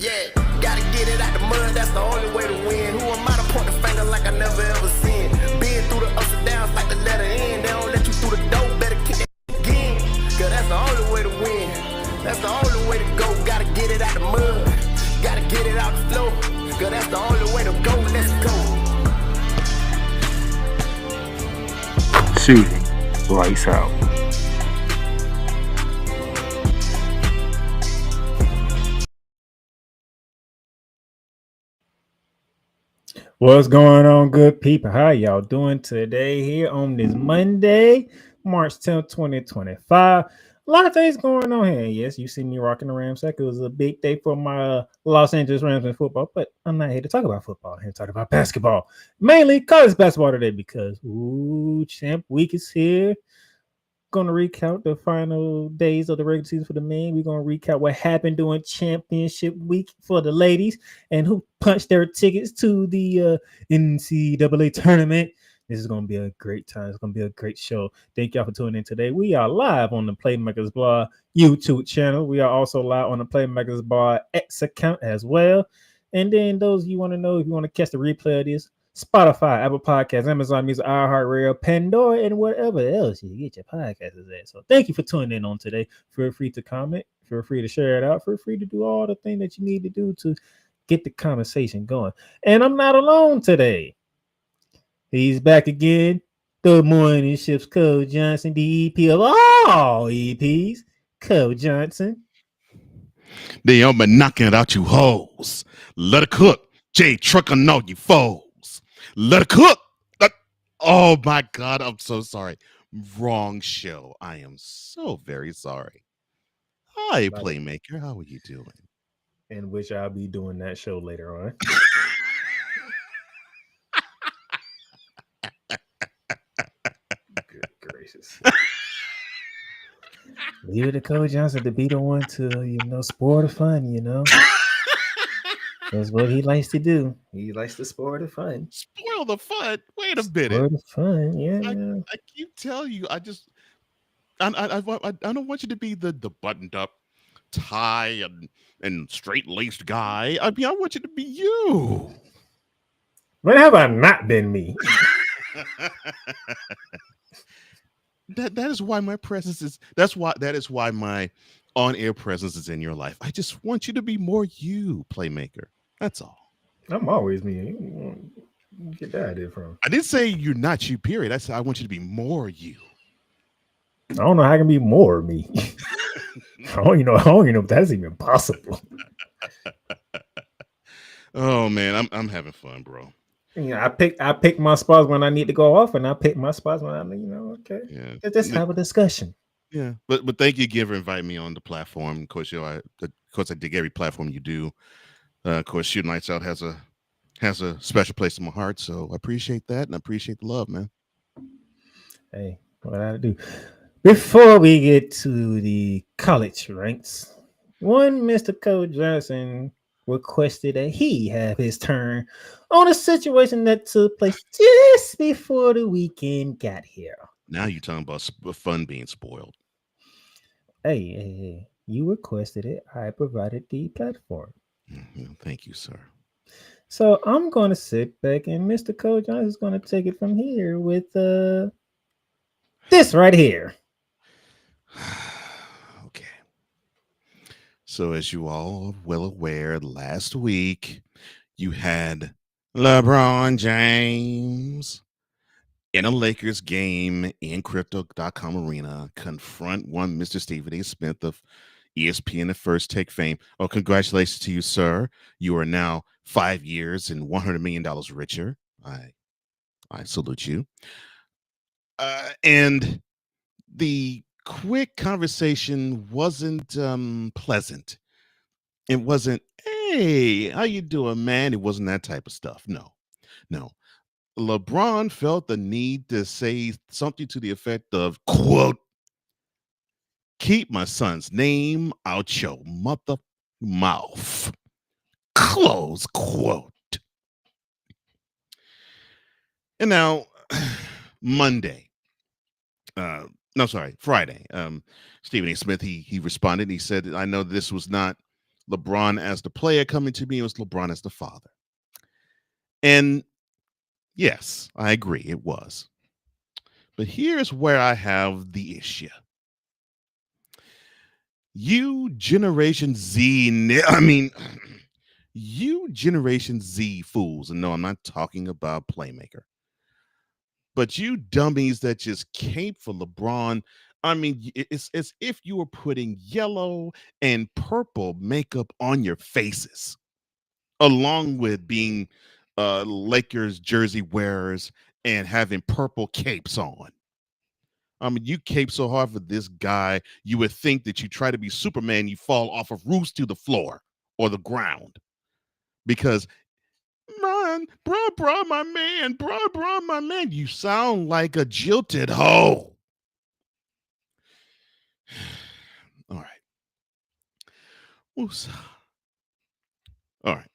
Yeah, gotta get it out the mud, that's the only way to win. Who am I to point the finger like I never ever seen? Been through the ups and downs like the letter N. They don't let you through the door, better kick it again. Cause that's the only way to win. That's the only way to go. Gotta get it out the mud, gotta get it out the flow. Cause that's the only way to go. Let's go. Shooting lights out. What's going on, good people? How y'all doing today here on this Monday, March 10th, 2025? A lot of things going on here. Yes, you see me rocking the Rams. It was a big day for my Los Angeles Rams in football, but I'm not here to talk about football. I'm here to talk about basketball. Mainly college basketball today because, champ week is here. Going to recount the final days of the regular season for the men. We're going to recount what happened during championship week for the ladies and who punched their tickets to the NCAA tournament. This is going to be a great time. It's going to be a great show. Thank y'all for tuning in today. We are live on the Playmakers Blog YouTube channel. We are also live on the Playmakers Blog X account as well. And then those of you want to know if you want to catch the replay of this, Spotify, Apple Podcasts, Amazon Music, iHeartRadio, Pandora, and whatever else you get your podcasts at. So thank you for tuning in on today. Feel free to comment. Feel free to share it out. Feel free to do all the things that you need to do to get the conversation going. And I'm not alone today. He's back again. The Morning Shift's Cole Johnson, the EP of all EPs. Cole Johnson. They all been knocking it out you hoes. Let it cook. Jay trucking all you foes. Let it cook. Oh my God, I'm so sorry. Wrong show. I am so very sorry. Hi, Playmaker. How are you doing? And which I'll be doing that show later on. Good gracious. Leave it to Coach Johnson to be the one to, spoil the fun, That's what he likes to do. He likes to spoil the fun. Spoil the fun? Wait a minute. Spoil the fun, yeah. I keep telling you, I don't want you to be the buttoned up tie and straight laced guy. I want you to be you. When have I not been me? That is why my presence is. That is why my on-air presence is in your life. I just want you to be more you, Playmaker. That's all. I'm always me. Where you get that idea from? I didn't say you're not you, period. I said I want you to be more you. I don't know how I can be more me. I don't even know if that's even possible. Oh man, I'm having fun, bro. I pick my spots when I need to go off, and I pick my spots when I'm okay. Yeah. Let's have a discussion. Yeah, but thank you again for inviting me on the platform. Of course, I dig every platform you do. Of course, Shooting Lights Out has a special place in my heart, so I appreciate that and I appreciate the love, man. Hey, what I do before we get to the college ranks, one Mr. Cole Johnson requested that he have his turn on a situation that took place just before the weekend got here. Now you're talking about fun being spoiled. Hey, you requested it. I provided the platform. Thank you, sir. So I'm going to sit back, and Mr. Cole Johnson is going to take it from here with this right here. Okay. So as you all are well aware, last week you had LeBron James in a Lakers game in Crypto.com Arena confront one Mr. Stephen A. Smith of ESPN and First Take fame. Oh, congratulations to you, sir. You are now 5 years and $100 million richer. I salute you. And the quick conversation wasn't pleasant. It wasn't, hey, how you doing, man? It wasn't that type of stuff. No. LeBron felt the need to say something to the effect of, quote, keep my son's name out your mother mouth, close quote. And now, Friday, Stephen A. Smith, he responded. He said, I know this was not LeBron as the player coming to me, it was LeBron as the father. And yes, I agree, it was. But here's where I have the issue. You Generation Z, you Generation Z fools, and no, I'm not talking about Playmaker, but you dummies that just cape for LeBron. It's as if you were putting yellow and purple makeup on your faces, along with being Lakers jersey wearers and having purple capes on. You cape so hard for this guy, you would think that you try to be Superman, you fall off of roofs to the floor or the ground. Because, man, bruh, my man, you sound like a jilted hoe. All right. Oops. All right.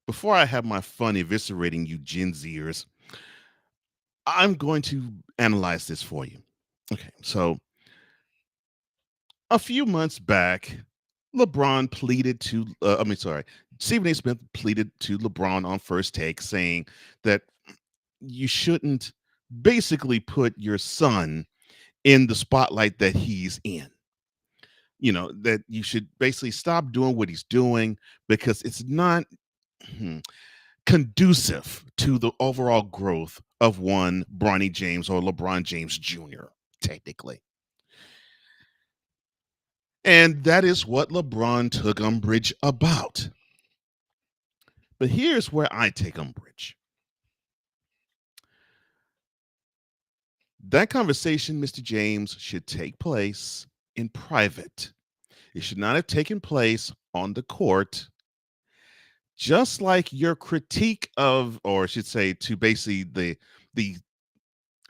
Before I have my fun eviscerating you Gen Zers, I'm going to analyze this for you. Okay, so a few months back, LeBron pleaded to, Stephen A. Smith pleaded to LeBron on First Take saying that you shouldn't basically put your son in the spotlight that he's in. That you should basically stop doing what he's doing because it's not conducive to the overall growth of one Bronny James or LeBron James Jr., technically. And that is what LeBron took umbrage about. But here's where I take umbrage. That conversation, Mr. James, should take place in private. It should not have taken place on the court. Just like your critique of, or I should say, to basically the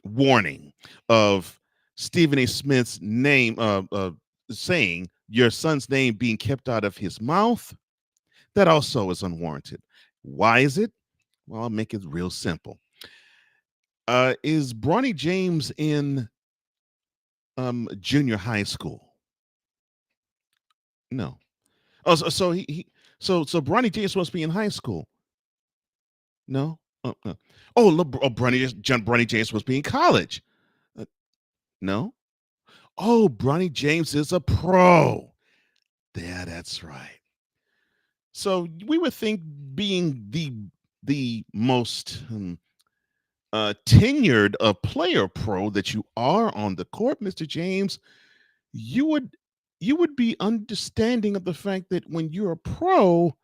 warning of Stephen A. Smith's name, saying your son's name being kept out of his mouth, that also is unwarranted. Why is it? Well, I'll make it real simple. Is Bronny James in junior high school? No. Oh, so Bronny James must be in high school. No. No. Bronny James must be in college. No. Oh, Bronny James is a pro. Yeah, that's right. So we would think, being the most tenured player pro that you are on the court, Mr. James, you would be understanding of the fact that when you're a pro,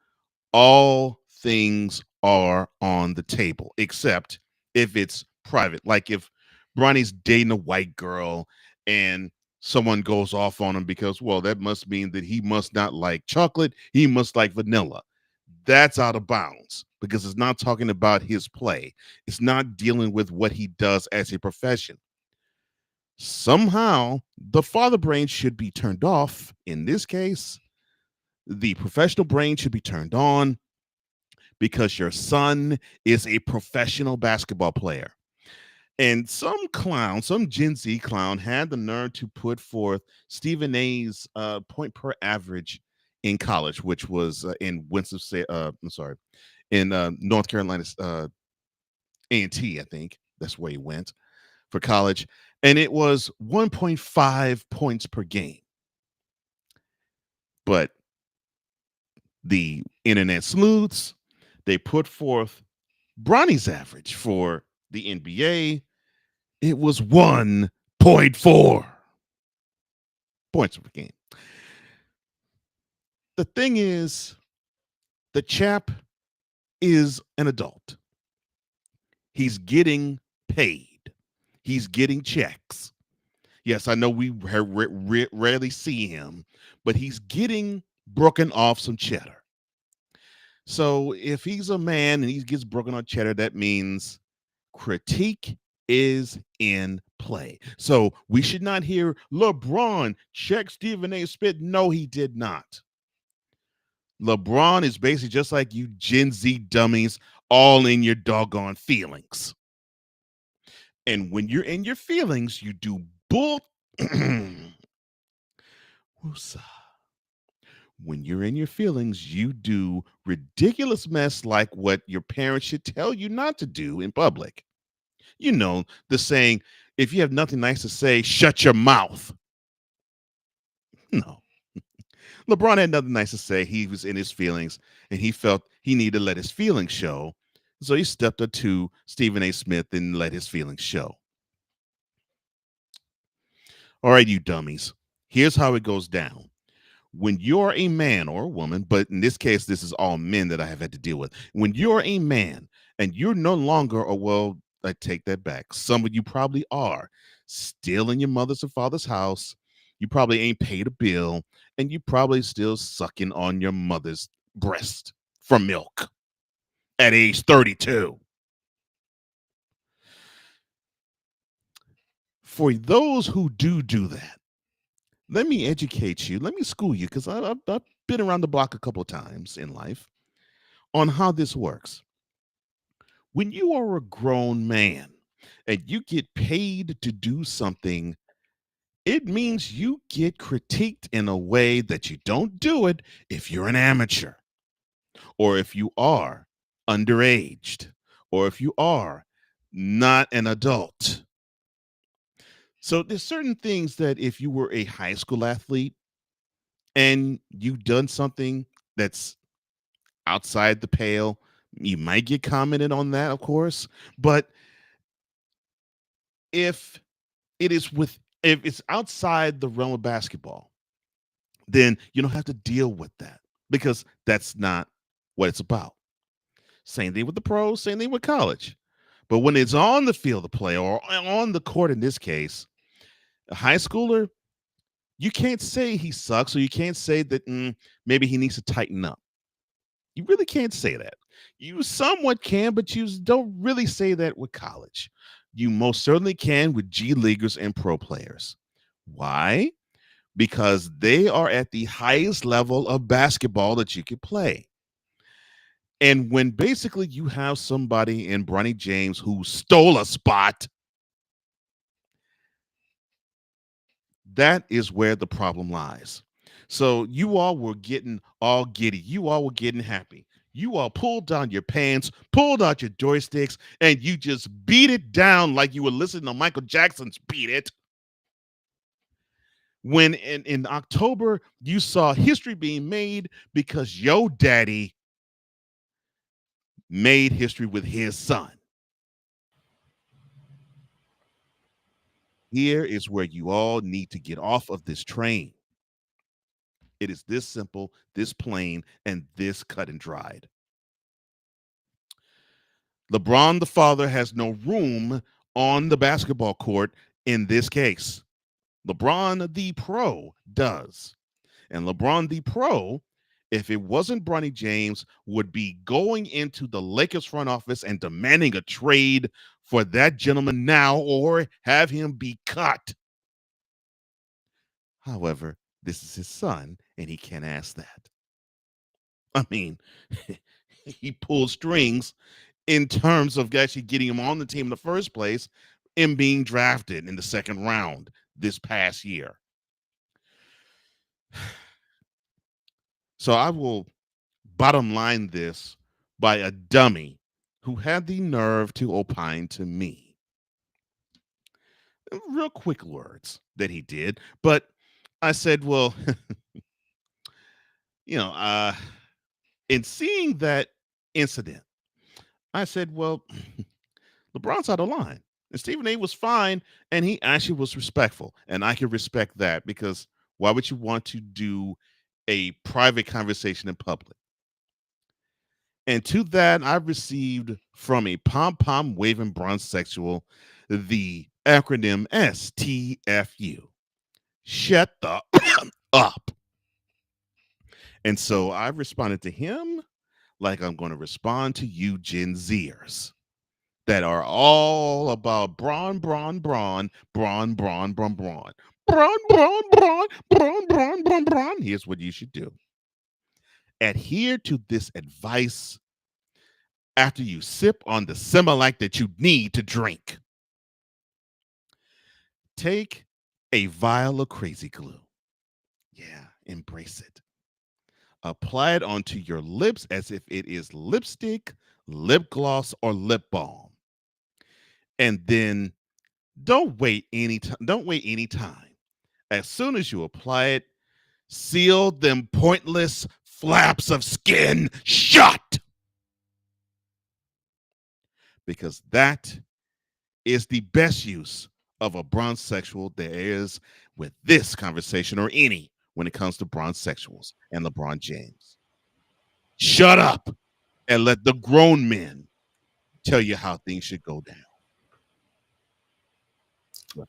all things are on the table, except if it's private. Like if Bronny's dating a white girl and someone goes off on him because, well, that must mean that he must not like chocolate, he must like vanilla. That's out of bounds because it's not talking about his play. It's not dealing with what he does as a profession. Somehow, the father brain should be turned off. In this case, the professional brain should be turned on because your son is a professional basketball player. And some Gen Z clown, had the nerve to put forth Stephen A's point per average in college, which was in North Carolina A&T, I think that's where he went for college, and it was 1.5 points per game. But the internet sleuths, they put forth Bronny's average for the NBA. It was 1.4 points per game. The thing is, the chap is an adult. He's getting paid. He's getting checks. Yes, I know we rarely see him, but he's getting broken off some cheddar. So if he's a man and he gets broken on cheddar, that means critique is in play. So we should not hear LeBron check Stephen A. Smith. No, he did not. LeBron is basically just like you Gen Z dummies, all in your doggone feelings. And when you're in your feelings, you do bull. When you're in your feelings, you do ridiculous mess like what your parents should tell you not to do in public. You know, the saying, if you have nothing nice to say, shut your mouth. No. LeBron had nothing nice to say. He was in his feelings and he felt he needed to let his feelings show. So he stepped up to Stephen A. Smith and let his feelings show. All right, you dummies. Here's how it goes down. When you're a man or a woman, but in this case, this is all men that I have had to deal with. When you're a man and you're no longer, or well, I take that back. Some of you probably are still in your mother's or father's house. You probably ain't paid a bill, and you probably still sucking on your mother's breast for milk at age 32. For those who do that, let me educate you. Let me school you because I've been around the block a couple of times in life on how this works. When you are a grown man and you get paid to do something, it means you get critiqued in a way that you don't do it if you're an amateur or if you are underaged or if you are not an adult. So there's certain things that if you were a high school athlete and you've done something that's outside the pale, you might get commented on that, of course. But if if it's outside the realm of basketball, then you don't have to deal with that because that's not what it's about. Same thing with the pros, same thing with college. But when it's on the field of play or on the court in this case, a high schooler, you can't say he sucks or you can't say that maybe he needs to tighten up. You really can't say that. You somewhat can, but you don't really say that with college. You most certainly can with G leaguers and pro players. Why? Because they are at the highest level of basketball that you could play. And when basically you have somebody in Bronny James who stole a spot, that is where the problem lies. So you all were getting all giddy. You all were getting happy. You all pulled down your pants, pulled out your joysticks, and you just beat it down like you were listening to Michael Jackson's Beat It. When in October, you saw history being made because your daddy made history with his son. Here is where you all need to get off of this train. It is this simple, this plain, and this cut and dried. LeBron, the father, has no room on the basketball court in this case. LeBron, the pro, does. And LeBron, the pro, if it wasn't Bronny James, would be going into the Lakers front office and demanding a trade for that gentleman now or have him be cut. However, this is his son, and he can't ask that. I mean, he pulled strings in terms of actually getting him on the team in the first place and being drafted in the second round this past year. So I will bottom line this by a dummy who had the nerve to opine to me. Real quick words that he did, but I said, well, in seeing that incident, I said, well, LeBron's out of line. And Stephen A was fine, and he actually was respectful. And I can respect that because why would you want to do a private conversation in public? And to that, I received from a pom-pom waving bronze sexual the acronym STFU. Shut the up. And so I responded to him like I'm going to respond to you Gen Zers that are all about brawn, brawn, brawn, brawn, brawn, brawn, brawn. Brawn, brawn, brawn, brawn, brawn, brawn, brawn. Here's what you should do. Adhere to this advice after you sip on the Similac that you need to drink. Take a vial of crazy glue. Yeah, embrace it. Apply it onto your lips as if it is lipstick, lip gloss, or lip balm. And then don't wait any time. Don't wait any time. As soon as you apply it, seal them pointless flaps of skin shut. Because that is the best use of a bronzesexual there is with this conversation or any when it comes to bronzesexuals and LeBron James. Shut up and let the grown men tell you how things should go down.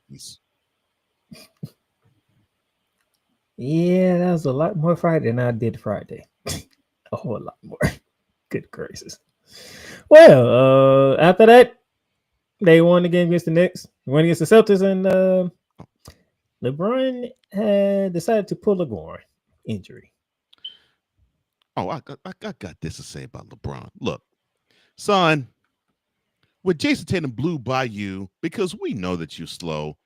Peace. Yeah, that was a lot more Friday than I did Friday. A whole lot more. Good gracious. Well, after that, they won the game against the Knicks. Won against the Celtics, and LeBron had decided to pull a groin injury. Oh, I got this to say about LeBron. Look, son, when Jason Tatum blew by you, because we know that you're slow,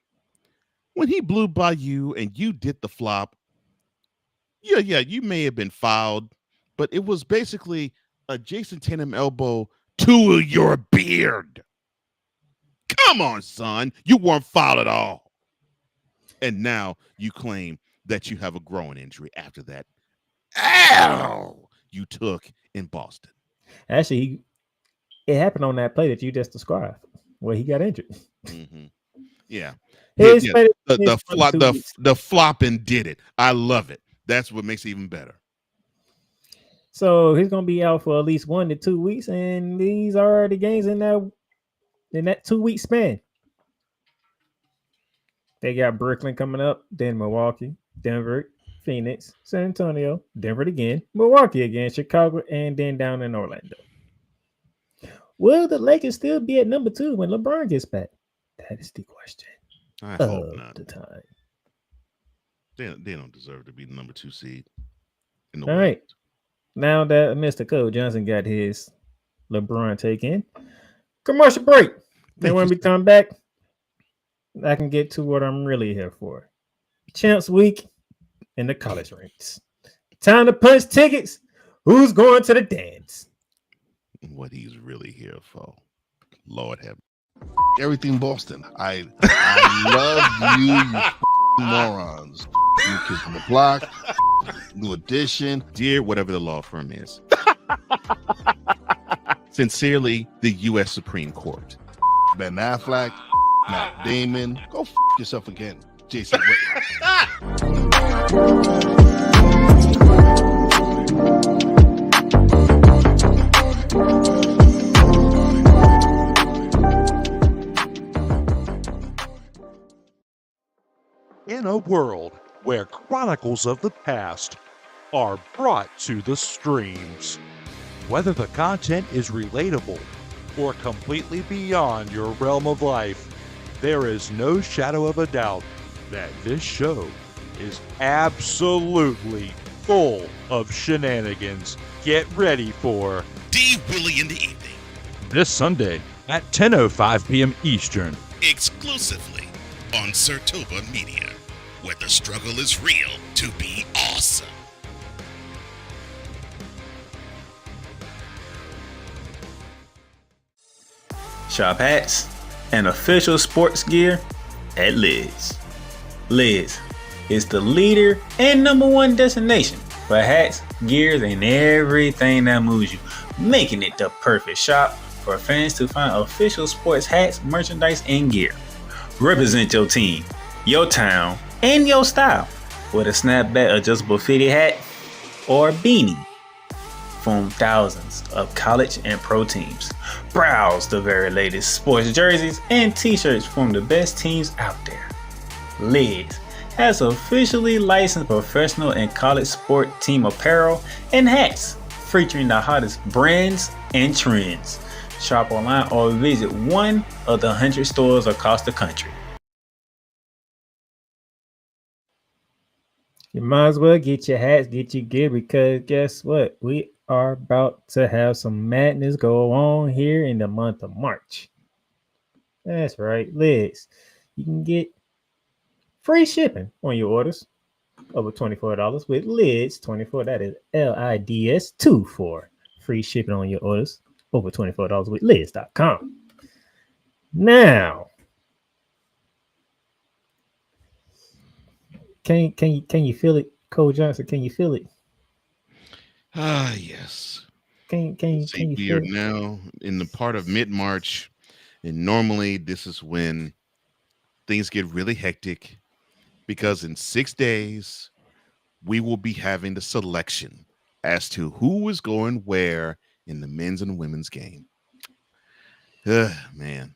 when he blew by you and you did the flop, yeah, you may have been fouled, but it was basically a Jason Tatum elbow to your beard. Come on, son. You weren't fouled at all. And now you claim that you have a growing injury after that. Ow! You took in Boston. Actually, it happened on that play that you just described where he got injured. Mm-hmm. Yeah. His Yeah. play- The flopping did it. I love it. That's what makes it even better. So he's gonna be out for at least 1 to 2 weeks, and these are the games in that 2-week span. They got Brooklyn coming up, then Milwaukee, Denver, Phoenix, San Antonio, Denver again, Milwaukee again, Chicago, and then down in Orlando. Will the Lakers still be at number 2 when LeBron gets back? That is the question. I hope not. The time. They don't deserve to be the number 2 seed. All right. Now that Mr. Cole Johnson got his LeBron take in, commercial break. Then when we come back, I can get to what I'm really here for. Champs Week in the college ranks. Time to punch tickets. Who's going to the dance? What he's really here for. Lord have everything Boston. I love you morons. New Kids on the Block, New Edition. Dear whatever the law firm is. Sincerely, the U.S. Supreme Court. Ben Affleck, Matt Damon. Go yourself again, Jason Whitlock. In a world where chronicles of the past are brought to the streams, whether the content is relatable or completely beyond your realm of life, there is no shadow of a doubt that this show is absolutely full of shenanigans. Get ready for D. Willie in the evening. this Sunday at 10:05 p.m. Eastern. Exclusively on Sertoba Media, where the struggle is real to be awesome. Shop hats and official sports gear at Lids. Lids is the leader and #1 destination for hats, gears, and everything that moves you, making it the perfect shop for fans to find official sports hats, merchandise, and gear. Represent your team, your town, and your style with a snapback adjustable fitted hat or beanie from thousands of college and pro teams. Browse the very latest sports jerseys and t-shirts from the best teams out there. Lids has officially licensed professional and college sport team apparel and hats featuring the hottest brands and trends. Shop online or visit one of the 100 stores across the country. You might as well get your hats, get your gear, because guess what? We are about to have some madness go on here in the month of March. That's right, Liz. You can get free shipping on your orders over $24 with lids 24. That is LIDS 24. Free shipping on your orders over $24 with lids.com. Now, can you feel it, Cole Johnson? Can you feel it? Ah, yes. Can See, you we feel are it? now in the part of mid-March, and normally this is when things get really hectic because in 6 days we will be having the selection as to who is going where in the men's and women's game. Man.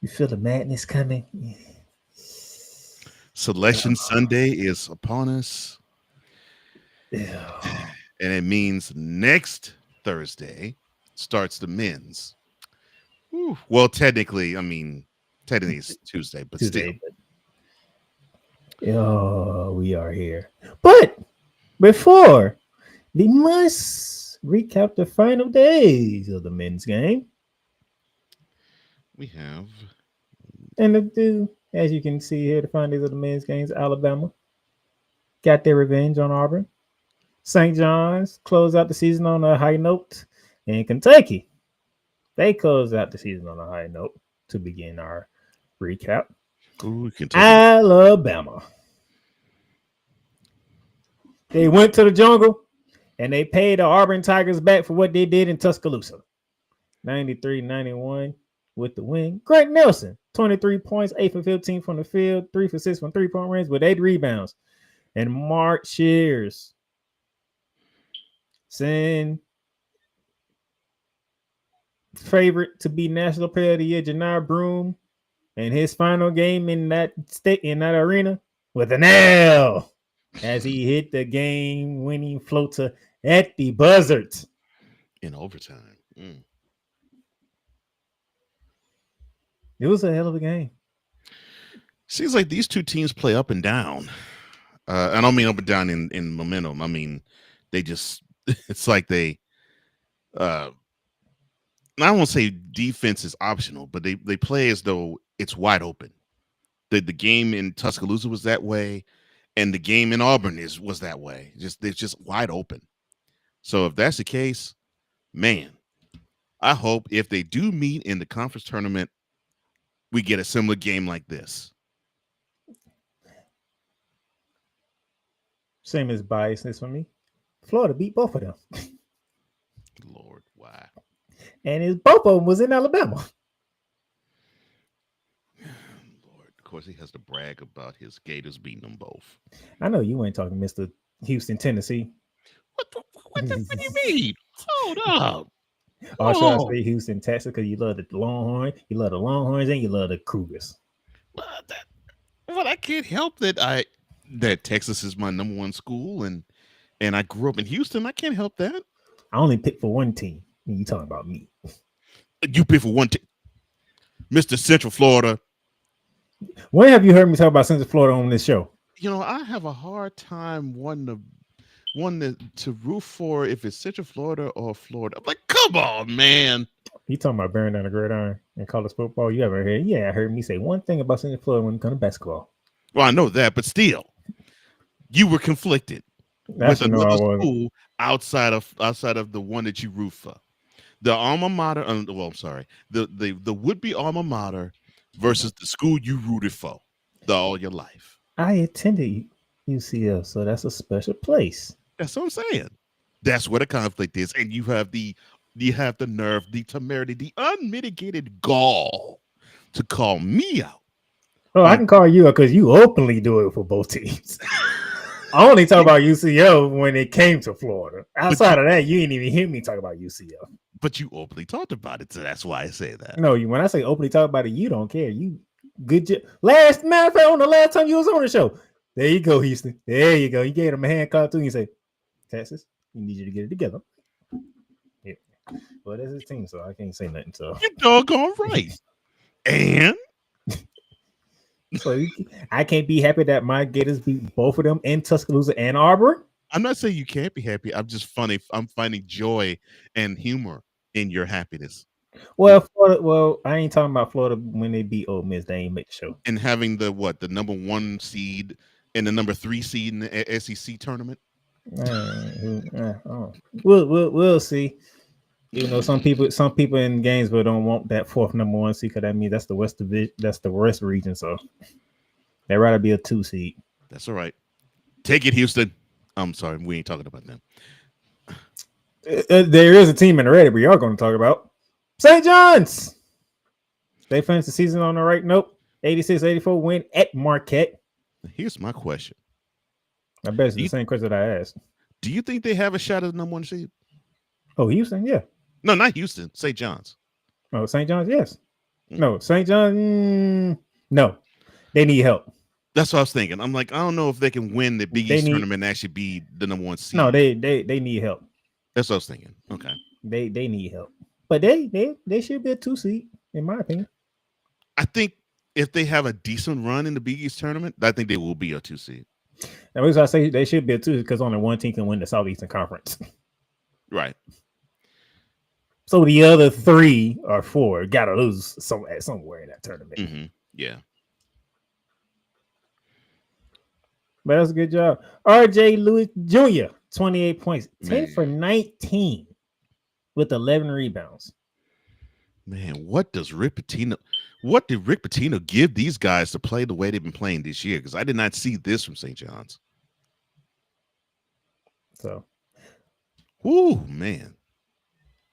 You feel the madness coming? Selection Sunday is upon us, Yeah. and it means next Thursday starts the men's. Whew. Well, technically it's Tuesday, but still. Tuesday, but we are here. But before we must recap the final days of the men's game. We have And as you can see here, the final days of the men's games, Alabama got their revenge on Auburn. St. John's closed out the season on a high note. And Kentucky, they closed out the season on a high note to begin our recap. Kentucky. Alabama. They went to the jungle and they paid the Auburn Tigers back for what they did in Tuscaloosa. 93-91 with the win. Greg Nelson, 23 points, 8 for 15 from the field, 3 for 6 from three-point range with 8 rebounds. And Mark Shears, send favorite to be National Player of the Year, Janai Broome, and his final game in that arena with an L as he hit the game-winning floater at the buzzer in overtime. It was a hell of a game. Seems like these two teams play up and down. I don't mean up and down in momentum. I mean, they just, it's like they, I won't say defense is optional, but they play as though it's wide open. The game in Tuscaloosa was that way, and the game in Auburn was that way. It's just wide open. So if that's the case, man, I hope if they do meet in the conference tournament, we get a similar game like this. Same as biasness for me. Florida beat both of them. Lord, why? And both of them was in Alabama. Lord, of course he has to brag about his Gators beating them both. I know you ain't talking Mr. Houston, Tennessee. What do you mean? Hold up. Or should I say Houston, Texas, because you love the Longhorn, you love the Longhorns, and you love the Cougars. Well, I can't help that Texas is my number one school, and I grew up in Houston. I can't help that. I only picked for one team. You talking about me? You pick for one team, Mr. Central Florida. When have you heard me talk about Central Florida on this show? You know, I have a hard time wanting to root for if it's Central Florida or Florida. I'm like, come on, man. You talking about bearing down the gridiron in college football? You ever heard? Yeah, I heard me say one thing about Central Florida when it comes to basketball. Well, I know that, but still, you were conflicted with another school outside of the one that you root for. The alma mater. The would-be alma mater versus the school you rooted for all your life. I attended UCL, so that's a special place. That's what I'm saying. That's where the conflict is, and you have the nerve, the temerity, the unmitigated gall to call me out. Oh, I can call you out because you openly do it for both teams. I only talk about UCL when it came to Florida. Outside of that, you didn't even hear me talk about UCL. But you openly talked about it, so that's why I say that. No, when I say openly talk about it, you don't care. You good job. Matter of fact, on the last time you was on the show, there you go, Houston. There you go. You gave him a hand call too. You say, Texas, we need you to get it together. Yeah. Well, that's his team, so I can't say nothing. So you're doggone right. And so I can't be happy that my Gators beat both of them in Tuscaloosa and Auburn. I'm not saying you can't be happy. I'm just funny. I'm finding joy and humor in your happiness. Well, I ain't talking about Florida when they beat Ole Miss. They ain't make the show. And having the number one seed and the number 3 seed in the SEC tournament. We'll see. Even though some people in Gainesville don't want that fourth number 1 seed, because that means that's the West Division, that's the West region. So they'd rather be a 2 seed. That's all right. Take it, Houston. I'm sorry, we ain't talking about them. There is a team in the red we are going to talk about. St. John's. They finished the season on the right note. 86-84 win at Marquette. Here's my question. I bet it's the same question that I asked. Do you think they have a shot at the number 1 seed? Oh, Houston, yeah. No, not Houston. St. John's. Oh, St. John's, yes. No, St. John's, no. They need help. That's what I was thinking. I'm like, I don't know if they can win the Big East tournament and actually be the number 1 seed. No, they need help. That's what I was thinking. Okay. They need help. But they should be a 2 seed, in my opinion. I think if they have a decent run in the Big East tournament, I think they will be a 2 seed. The reason I say they should be a 2 is because only one team can win the Southeastern Conference. Right. So the other 3 or 4 got to lose somewhere in that tournament. Mm-hmm. Yeah. But that's a good job. RJ Lewis Jr., 28 points, 10 for 19 with 11 rebounds. Man, what did Rick Pitino give these guys to play the way they've been playing this year? Because I did not see this from St. John's. So, man.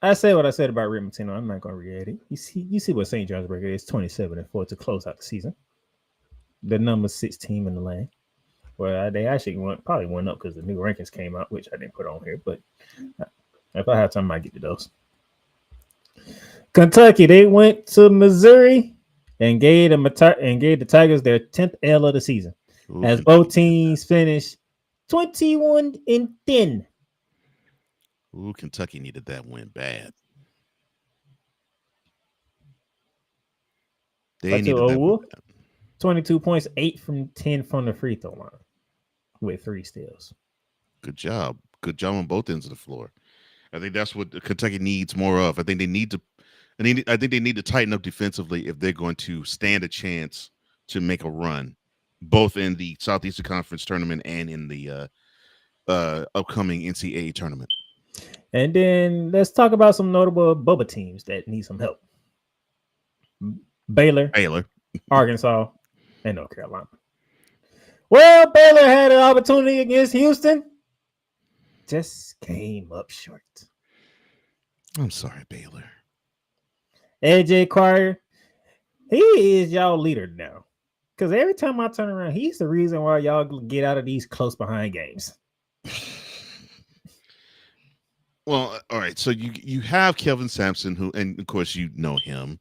I said what I said about Rick Pitino. I'm not going to re-add it. You see what St. John's record is, 27-4 to close out the season. The number 6 team in the land. Well, they actually probably went up because the new rankings came out, which I didn't put on here. But if I have time, I might get to those. Kentucky, they went to Missouri and gave the Tigers their 10th L of the season. As both teams finished 21-10. Ooh, Kentucky needed that win bad. They needed that win bad. 22 points, 8 from 10 from the free throw line with 3 steals. Good job. Good job on both ends of the floor. I think that's what Kentucky needs more of. I think they need to tighten up defensively if they're going to stand a chance to make a run, both in the Southeastern Conference tournament and in the upcoming NCAA tournament. And then let's talk about some notable Bubba teams that need some help. Baylor, Arkansas, and North Carolina. Well, Baylor had an opportunity against Houston. Just came up short. I'm sorry, Baylor. AJ Cryer, he is y'all leader now. Because every time I turn around, he's the reason why y'all get out of these close behind games. Well, all right. So you have Kelvin Sampson, who, and of course you know him.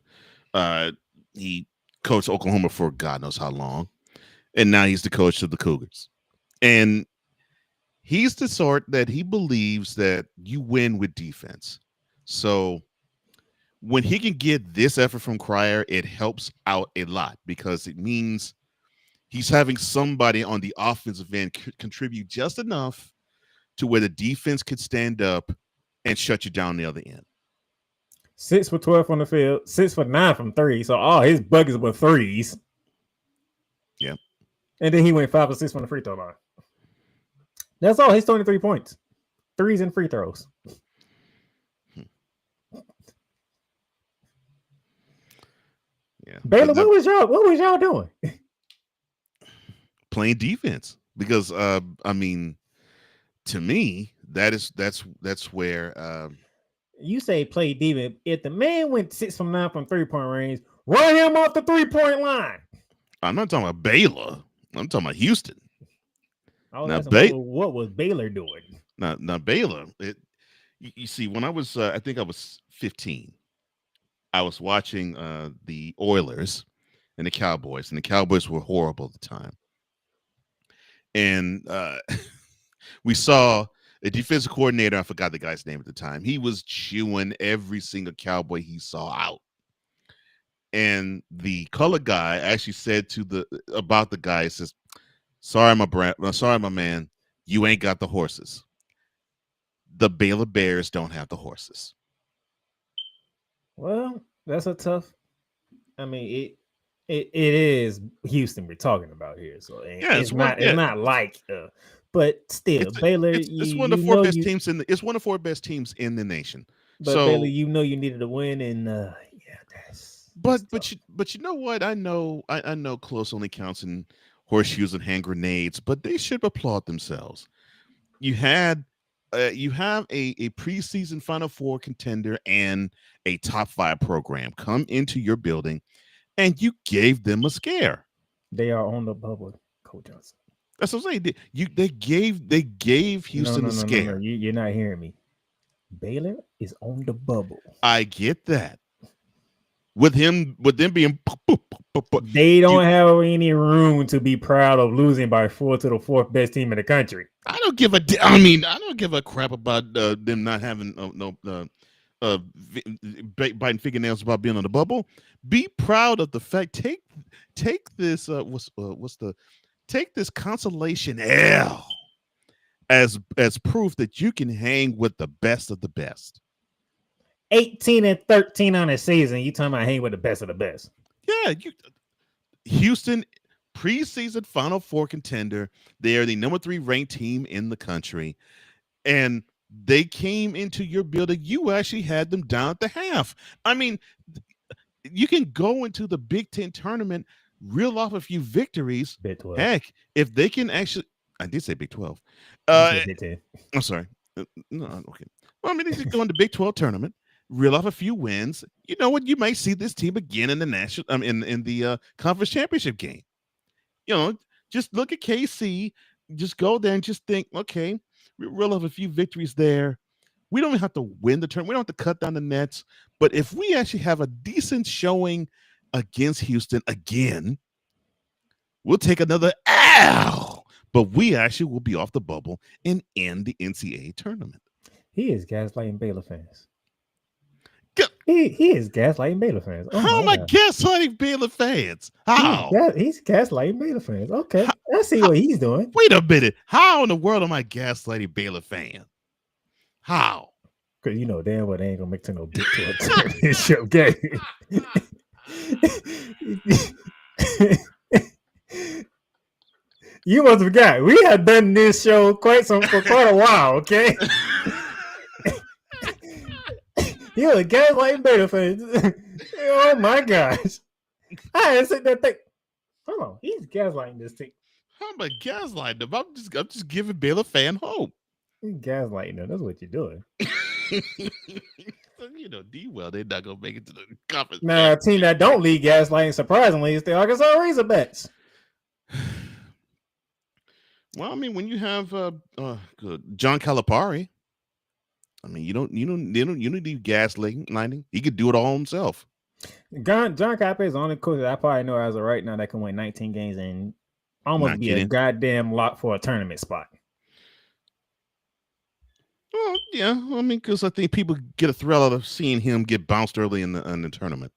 He coached Oklahoma for God knows how long, and now he's the coach of the Cougars. And he's the sort that he believes that you win with defense. So when he can get this effort from Cryer, it helps out a lot because it means he's having somebody on the offensive end contribute just enough to where the defense could stand up and shut you down the other end. 6 for 12 on the field, 6 for 9 from 3. So all his buckets were threes. Yeah. And then he went 5 for 6 from the free throw line. That's all. He's 23 points. Threes and free throws. Yeah. Baylor, what was y'all doing? Playing defense. Because I mean, to me, that's where you say play defense. If the man went 6 from 9 from 3-point range, run him off the 3-point line. I'm not talking about Baylor. I'm talking about Houston. Now, what was Baylor doing? Now Baylor. You see, when I was, I think I was 15, I was watching the Oilers and the Cowboys were horrible at the time. And we saw a defensive coordinator. I forgot the guy's name at the time. He was chewing every single Cowboy he saw out. And the color guy actually said about the guy, says, sorry, my man, you ain't got the horses. The Baylor Bears don't have the horses. Well, that's a tough. I mean, it is Houston we're talking about here, so Yeah, it's not like, but still, Baylor, it's one of you the four know best you, teams it's one of the four best teams in the nation. but Baylor, So, you know you needed to win, and yeah, that's tough. but you know what? I know close only counts in horseshoes and hand grenades, but they should applaud themselves. You have a preseason Final Four contender and a top 5 program come into your building, and you gave them a scare. They are on the bubble, Coach Johnson. That's what I'm saying. They gave No, Houston no, a no, no, no. scare. You're not hearing me. Baylor is on the bubble. I get that. With them being They you, don't have any room to be proud of losing by 4 to the 4th best team in the country. I don't give a crap about them not having biting fingernails about being on the bubble. Be proud of the fact. Take this take this consolation L as proof that you can hang with the best of the best. 18-13 on the season. You talking about hang with the best of the best? Yeah, Houston preseason Final Four contender. They are the number 3 ranked team in the country, and they came into your building. You actually had them down at the half. I mean, you can go into the Big Ten tournament, reel off a few victories. Big 12. Heck, if they can actually, I did say Big 12. Big 10. I'm sorry. No, okay. Well, I mean, they just go in the Big 12 tournament, reel off a few wins. You know what? You might see this team again in the national, in the conference championship game. You know, just look at KC. Just go there and just think, okay, we reel off a few victories there. We don't even have to win the tournament. We don't have to cut down the nets. But if we actually have a decent showing against Houston again, we'll take another L. But we actually will be off the bubble and end the NCAA tournament. He is gaslighting Baylor fans. Go- He is gaslighting Baylor fans. Oh How am I God. gaslighting Baylor fans? How? He's gaslighting Baylor fans. Okay, I see what he's doing. Wait a minute. How in the world am I gaslighting Baylor fans? How? Because you know damn well they ain't gonna make to no Big 12 championship game. You must have forgot. We have done this show for quite a while, okay? You're a gaslighting Baylor fans. Oh my gosh. I had to sit there and think, hold on, he's gaslighting this team. How am I gaslighting them? I'm just giving Baylor fan hope. He's gaslighting them. That's what you're doing. You know, D-well, they're not gonna make it to the conference. Now, a team that don't lead gaslighting, surprisingly, is the Arkansas Razorbacks. Well, I mean, when you have John Calipari, I mean, you don't need gaslighting. He could do it all himself. John Calipari is the only coach that I probably know as of right now that can win 19 games and almost Not be kidding. a goddamn lock for a tournament spot. Well, yeah, I mean, because I think people get a thrill out of seeing him get bounced early in the tournament.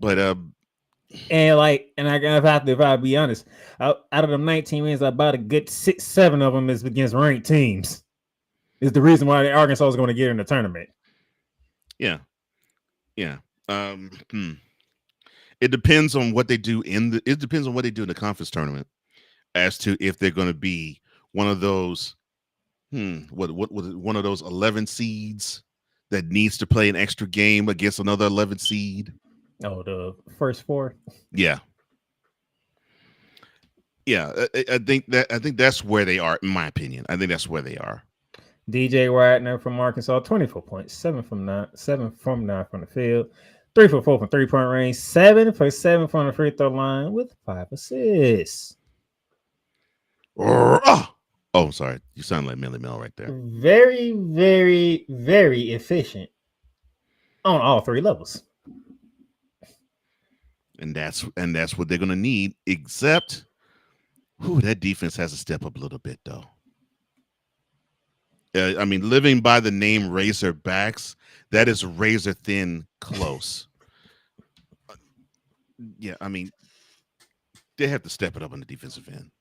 But And if I be honest, out of them 19 wins, about a good 6-7 of them is against ranked teams. Is the reason why Arkansas is going to get in the tournament. yeah. It depends on what they do in the conference tournament as to if they're going to be one of those one of those 11 seeds that needs to play an extra game against another 11 seed. Oh, the first 4. Yeah. I think that's where they are, in my opinion. I think that's where they are. DJ Wagner from Arkansas, 24 points, 7 from 9 from the field, 3 for 4 from 3-point range, 7 for 7 from the free throw line with 5 assists. Oh, sorry. You sound like Millie Mel right there. Very, very, very efficient on all 3 levels. And that's what they're gonna need, except that defense has to step up a little bit though. I mean, living by the name Razorbacks, that is razor thin close. Yeah, I mean, they have to step it up on the defensive end.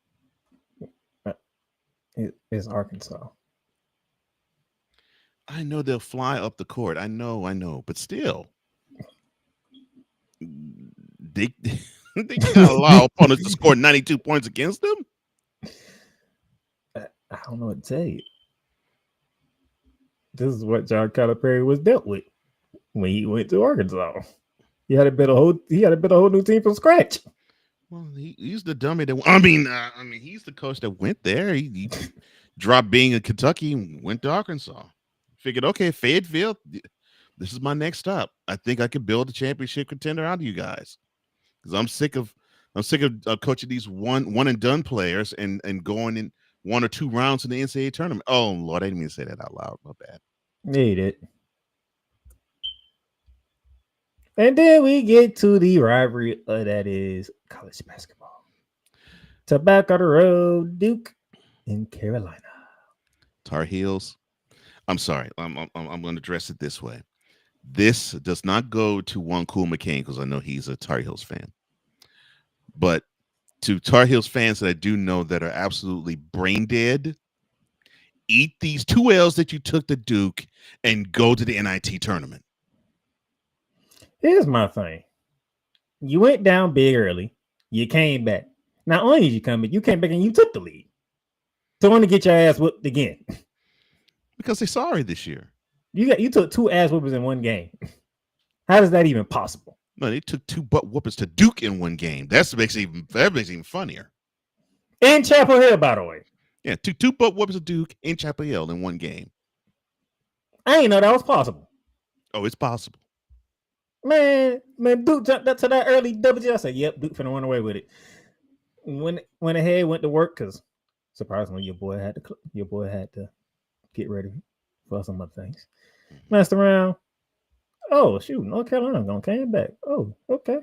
It is Arkansas. I know they'll fly up the court. I know, but still, They cannot allow opponents to score 92 points against them. I don't know what to tell you. This is what John Calipari was dealt with when he went to Arkansas. He had to build a whole new team from scratch. Well, he's the dummy that. I mean, he's the coach that went there. He dropped being in Kentucky and went to Arkansas. Figured, okay, Fayetteville, this is my next stop. I think I can build a championship contender out of you guys, because I'm sick of coaching these one and done players and going in 1 or 2 rounds in the NCAA tournament. Oh Lord, I didn't mean to say that out loud. My bad. Need it. And then we get to the rivalry that is college basketball. To back on the road, Duke in Carolina. Tar Heels. I'm sorry. I'm going to address it this way. This does not go to one Cool McCain, because I know he's a Tar Heels fan. But to Tar Heels fans that I do know that are absolutely brain dead, eat these 2 L's that you took to Duke and go to the NIT tournament. Here's my thing. You went down big early. You came back. Not only did you come back, you came back and you took the lead. So want to get your ass whooped again. Because they're sorry this year. You took 2 ass whoopers in one game. How is that even possible? No, they took 2 butt whoopers to Duke in one game. That makes it even funnier. In Chapel Hill, by the way. Yeah, two butt whoopers to Duke in Chapel Hill in one game. I didn't know that was possible. Oh, it's possible. Man, Duke jumped up to that early WG. I said, yep, Duke finna run away with it. Went ahead, went to work, because surprisingly, your boy had to get ready for some other things. Messed around. Oh, shoot, North Carolina gonna came back. Oh, okay.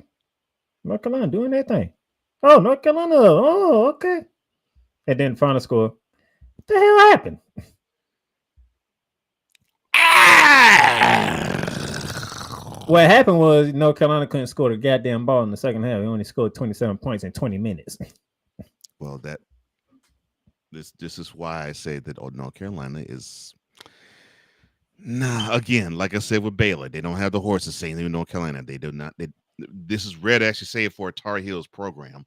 North Carolina doing their thing. Oh, North Carolina. Oh, okay. And then final score. What the hell happened? What happened was North Carolina couldn't score the goddamn ball in the second half. He only scored 27 points in 20 minutes. Well, this is why I say that North Carolina is again, like I said with Baylor, they don't have the horses. Same thing with North Carolina. They do not. This is rare to actually say it for a Tar Heels program.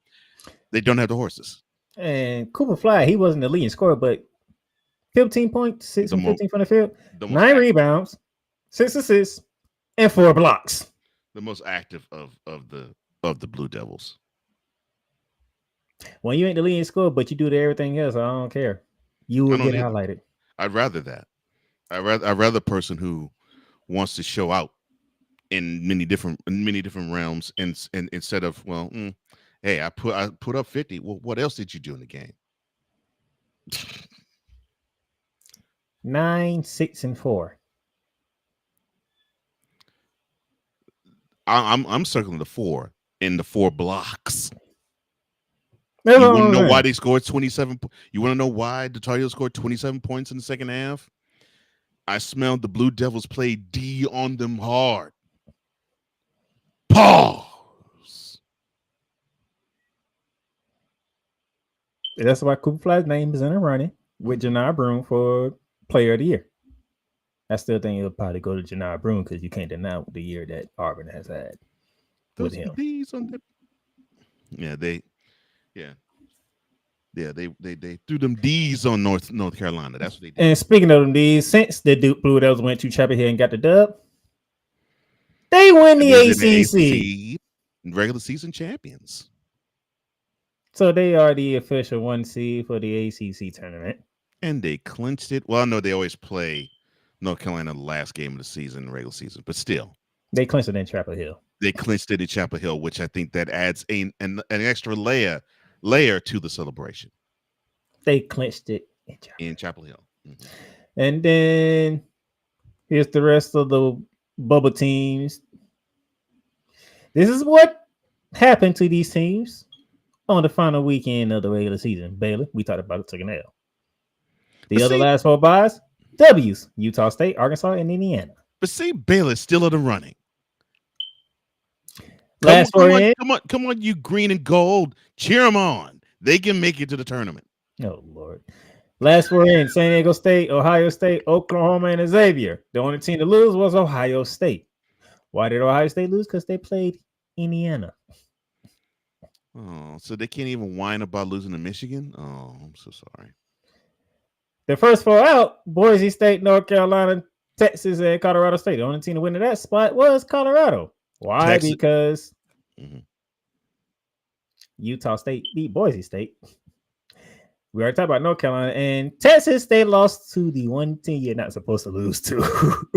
They don't have the horses. And Cooper Fly, he wasn't the leading scorer, but 15 points, 6 and 15 from the field, 9 rebounds, 6 assists, and 4 blocks. The most active of the Blue Devils. When you ain't the leading scorer, but you do everything else, I don't care. You will get highlighted. I'd rather that. I'd rather a person who wants to show out in many different realms, and instead of hey, I put up 50. Well, what else did you do in the game? 9, 6, and 4. I'm circling the 4 in the 4 blocks. No, you want to know why they scored 27? You want to know why the Tar Heels scored 27 points in the second half? I smelled the Blue Devils play D on them hard. Pause. That's why Cooper Fly's name is in the running with Janai Broom for Player of the Year. I still think it'll probably go to Janai Broom, because you can't deny the year that Auburn has had with him. They threw them D's on North Carolina. That's what they did. And speaking of them D's, since the Duke Blue Devils went to Chapel Hill and got the dub, they win the ACC. Regular season champions. So they are the official 1 seed for the ACC tournament. And they clinched it. Well, I know they always play North Carolina the last game of the season, the regular season, but still. They clinched it in Chapel Hill. They clinched it in Chapel Hill, which I think that adds an extra layer to the celebration. They clinched it in Chapel Hill. Mm-hmm. And then here's the rest of the bubble teams. This is what happened to these teams on the final weekend of the regular season. Baylor, we talked about it, took an L. The last 4 byes, W's: Utah State, Arkansas, and Indiana. But see, Baylor's still in the running. Come on, you green and gold. Cheer them on. They can make it to the tournament. Oh, Lord. Last 4 in: San Diego State, Ohio State, Oklahoma, and Xavier. The only team to lose was Ohio State. Why did Ohio State lose? Because they played Indiana. Oh, so they can't even whine about losing to Michigan? Oh, I'm so sorry. The first four out: Boise State, North Carolina, Texas, and Colorado State. The only team to win in that spot was Colorado. Why? Texas. Because Mhm. Utah State beat Boise State. We already talked about North Carolina and Texas. They lost to the one team you're not supposed to lose to.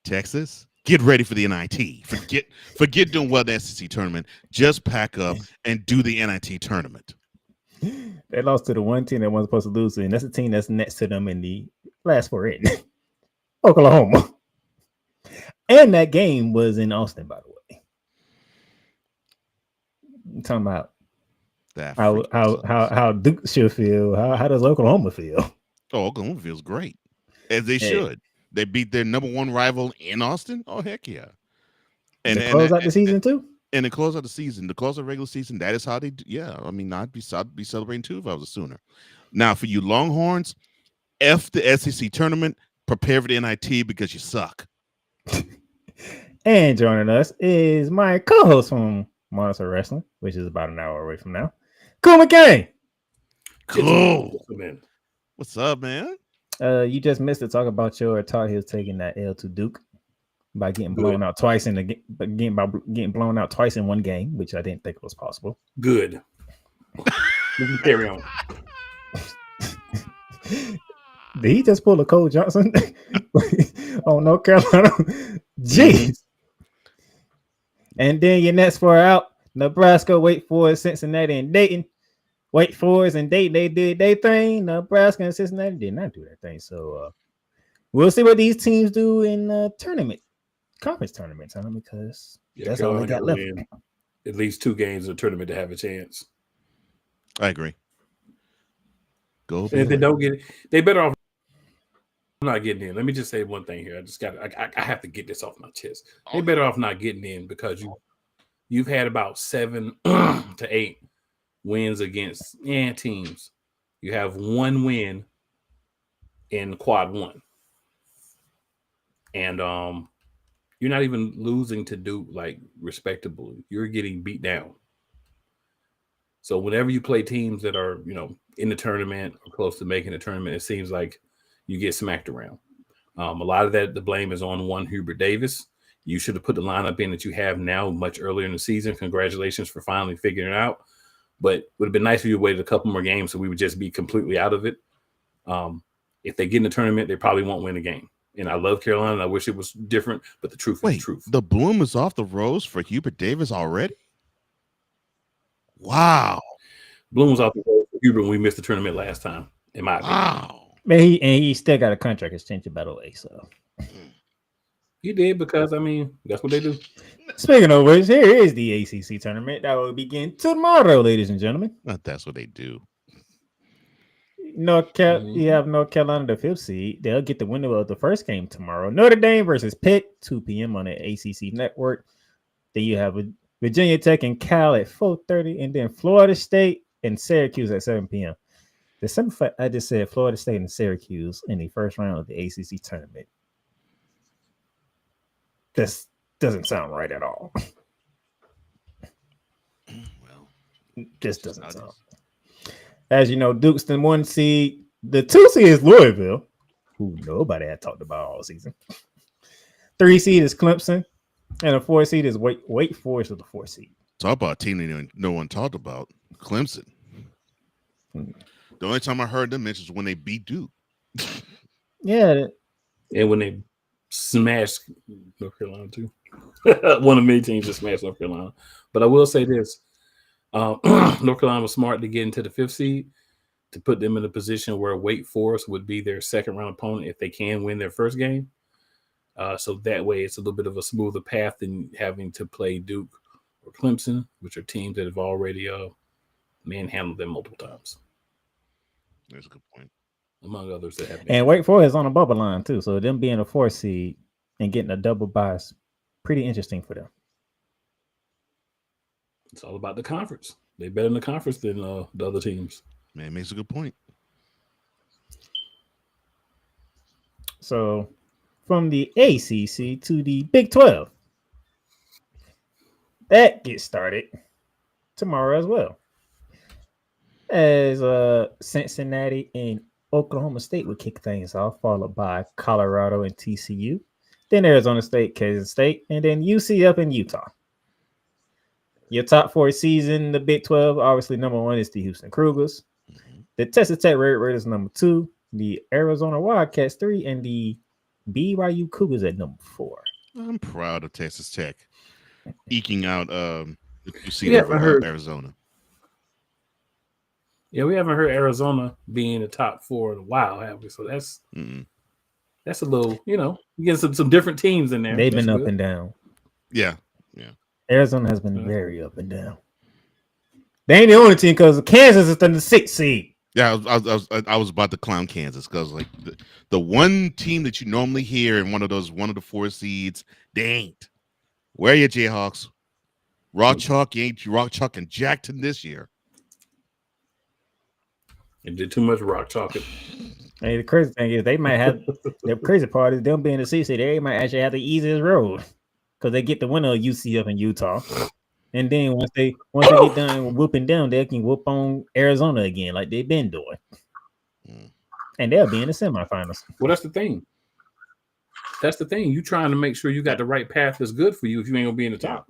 Texas, get ready for the NIT. Forget doing well at the SEC tournament. Just pack up and do the NIT tournament. They lost to the one team that wasn't supposed to lose to, and that's the team that's next to them in the last four in Oklahoma. And that game was in Austin, by the way. I'm talking about That how Duke should feel. How does Oklahoma feel? Oh, Oklahoma feels great, as they Hey. should. They beat their number one rival in Austin. Oh, heck yeah! And close out the season too. And to close out the season, to close out regular season, that is how they do. Yeah, I mean, I'd be celebrating too if I was a Sooner. Now, for you Longhorns, F the SEC tournament. Prepare for the NIT because you suck. And joining us is my co-host from Monster Wrestling, which is about an hour away from now. Cool McCain. Cool. What's up, man? You just missed to talk about your Tar Heels taking that L to Duke by getting blown out twice in getting blown out twice in one game, which I didn't think was possible. Good. Let me carry on. Did he just pull a Cole Johnson on North Carolina? Jeez. And then your next four out: Nebraska, Wake Forest, Cincinnati, and Dayton. Wake Forest and Dayton, they did their thing. Nebraska and Cincinnati did not do that thing. So we'll see what these teams do in conference tournament time, because that's all they got left. At least 2 games in the tournament to have a chance. I agree. Go. And if they don't get it, they better off not getting in. Let me just say one thing here. I have to get this off my chest. They better off not getting in, because you've had about 7 to 8 wins against teams. You have 1 win in quad 1. And you're not even losing to Duke like respectably. You're getting beat down. So whenever you play teams that are, in the tournament or close to making the tournament, it seems like you get smacked around. A lot of that, the blame is on one Hubert Davis. You should have put the lineup in that you have now much earlier in the season. Congratulations for finally figuring it out. But it would have been nice if you waited a couple more games so we would just be completely out of it. If they get in the tournament, they probably won't win a game. And I love Carolina, and I wish it was different, but the truth is the truth. The bloom is off the rose for Hubert Davis already? Wow. Bloom was off the rose for Hubert when we missed the tournament last time, in my opinion. Wow. Man, he still got a contract extension, by the way. So He did, because that's what they do. Speaking of which, here is the ACC tournament that will begin tomorrow, ladies and gentlemen. That's what they do. You have North Carolina, the 5th seed. They'll get the winner of the first game tomorrow. Notre Dame versus Pitt, 2 p.m. on the ACC network. Then you have Virginia Tech and Cal at 4:30, and then Florida State and Syracuse at 7 p.m. The simple fact I just said Florida State and Syracuse in the first round of the ACC tournament. This doesn't sound right at all. Well, just doesn't sound. As you know, Duke's the 1 seed. The 2 seed is Louisville, who nobody had talked about all season. 3 seed is Clemson, and the 4 seed is Wake Forest of the 4 seed. Talk about a team no one talked about, Clemson. The only time I heard them mention is when they beat Duke. Yeah. And when they smashed North Carolina too. One of many teams just smashed North Carolina. But I will say this. North Carolina was smart to get into the 5th seed to put them in a position where Wake Forest would be their second round opponent if they can win their first game. So that way it's a little bit of a smoother path than having to play Duke or Clemson, which are teams that have already manhandled them multiple times. That's a good point. Among others that have been. And Wake Forest is on a bubble line too. So them being a 4 seed and getting a double bye is pretty interesting for them. It's all about the conference. They're better in the conference than the other teams. Man, makes a good point. So from the ACC to the Big 12. That gets started tomorrow as well. As Cincinnati and Oklahoma State would kick things off, followed by Colorado and TCU, then Arizona State, Kansas State, and then UCF and Utah. Your top four season, the Big 12, obviously number one is the Houston Cougars. The Texas Tech Red Raiders number 2, the Arizona Wildcats 3, and the BYU Cougars at number 4. I'm proud of Texas Tech eking out the two-seater Yeah, I for heard. Arizona. Yeah, we haven't heard Arizona being in the top 4 in a while, have we? So that's a little, you get some different teams in there. They've That's been up good. and down. Yeah. Arizona has been very up and down. They ain't the only team because Kansas is in the 6th seed. Yeah, I was about to clown Kansas because like the one team that you normally hear in one of the 4 seeds, they ain't. Where are you, Jayhawks? Rock chalk, you ain't rock chalk and Jackson this year. It did too much rock talking. Hey, the crazy thing is they might have the crazy part is them being the 6th seed, they might actually have the easiest road because they get the winner of UCF and Utah. And then once they get done whooping down, they can whoop on Arizona again, like they've been doing. And they'll be in the semifinals. Well, that's the thing. You trying to make sure you got the right path that's good for you if you ain't gonna be in the top.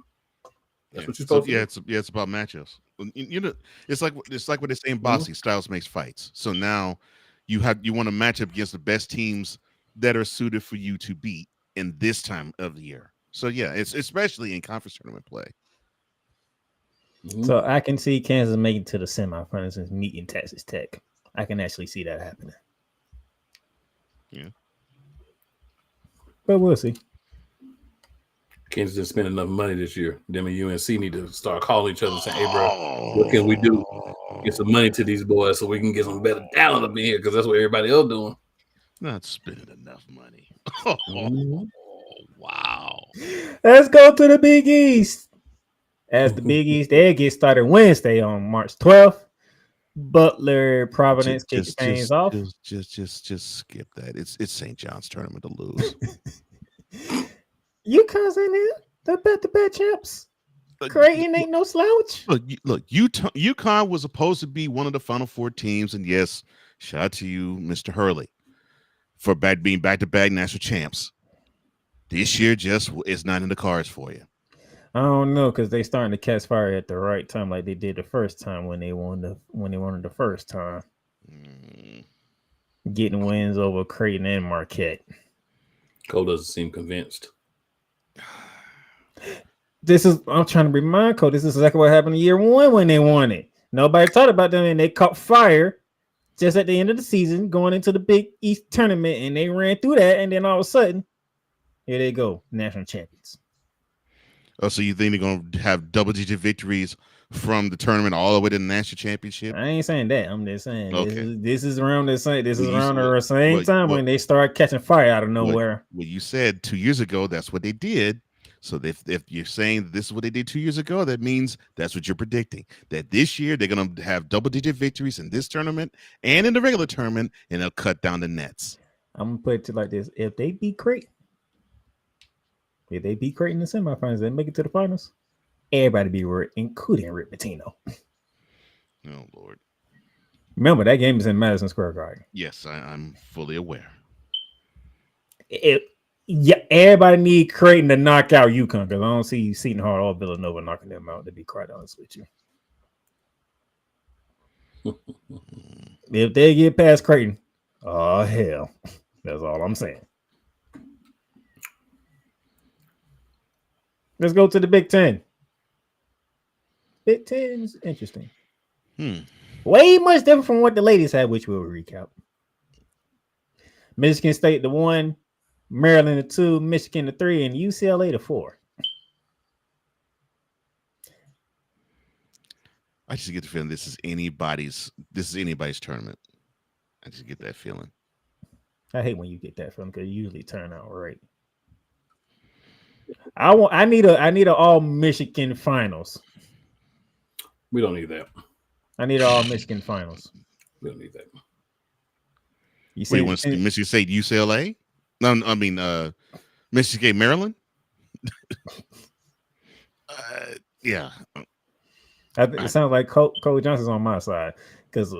That's what you're supposed to do. It's about matchups. It's like what they say in boxing, styles makes fights. So now you want to match up against the best teams that are suited for you to beat in this time of the year. So yeah, it's especially in conference tournament play. So I can see Kansas making to the semifinals and meeting Texas Tech. I can actually see that happening. Yeah. But we'll see. Kansas didn't spend enough money this year. Them and UNC need to start calling each other and saying, hey, bro, what can we do? Get some money to these boys so we can get some better talent up in here because that's what everybody else doing. Not spending enough money. Wow. Let's go to the Big East. As the Big East, they get started Wednesday on March 12th. Butler, Providence kick things off. Just skip that. It's St. John's tournament to lose. UConn's in there. They're back-to-back champs. Creighton ain't no slouch. Look, UConn was supposed to be one of the Final Four teams, and yes, shout out to you, Mr. Hurley, for being back-to-back national champs. This year just is not in the cards for you. I don't know because they starting to catch fire at the right time, like they did the first time when they won the first time, getting wins over Creighton and Marquette. Cole doesn't seem convinced. I'm trying to remind Cole. This is exactly what happened in year 1 when they won it. Nobody talked about them, and they caught fire just at the end of the season, going into the Big East tournament, and they ran through that, and then all of a sudden, here they go, national champions. Oh, so you think they're going to have double-digit victories from the tournament all the way to the national championship? I ain't saying that. I'm just saying okay. this is around the same time when they start catching fire out of nowhere. Well, you said 2 years ago that's what they did. So if you're saying this is what they did 2 years ago, that means that's what you're predicting. That this year they're going to have double-digit victories in this tournament and in the regular tournament, and they'll cut down the nets. I'm going to put it to like this. If they beat Creighton in the semifinals, they make it to the finals, everybody be worried, including Rick Pitino. Oh, Lord. Remember, that game is in Madison Square Garden. Yes, I'm fully aware. Everybody need Creighton to knock out UConn because I don't see Seton Hall or Villanova knocking them out, to be quite honest with you. If they get past Creighton, oh, hell. That's all I'm saying. Let's go to the Big Ten. Big Ten is interesting. Way much different from what the ladies had, which we'll recap. Michigan State the 1, Maryland the 2, Michigan the 3, and UCLA the 4. I just get the feeling this is anybody's tournament. I just get that feeling. I hate when you get that feeling because you usually turn out right. I need a all Michigan finals. We don't need that. I need all Michigan finals. We don't need that. You want to see Michigan State UCLA? No, I mean Michigan State Maryland. Yeah. It sounds like Cole Johnson's on my side because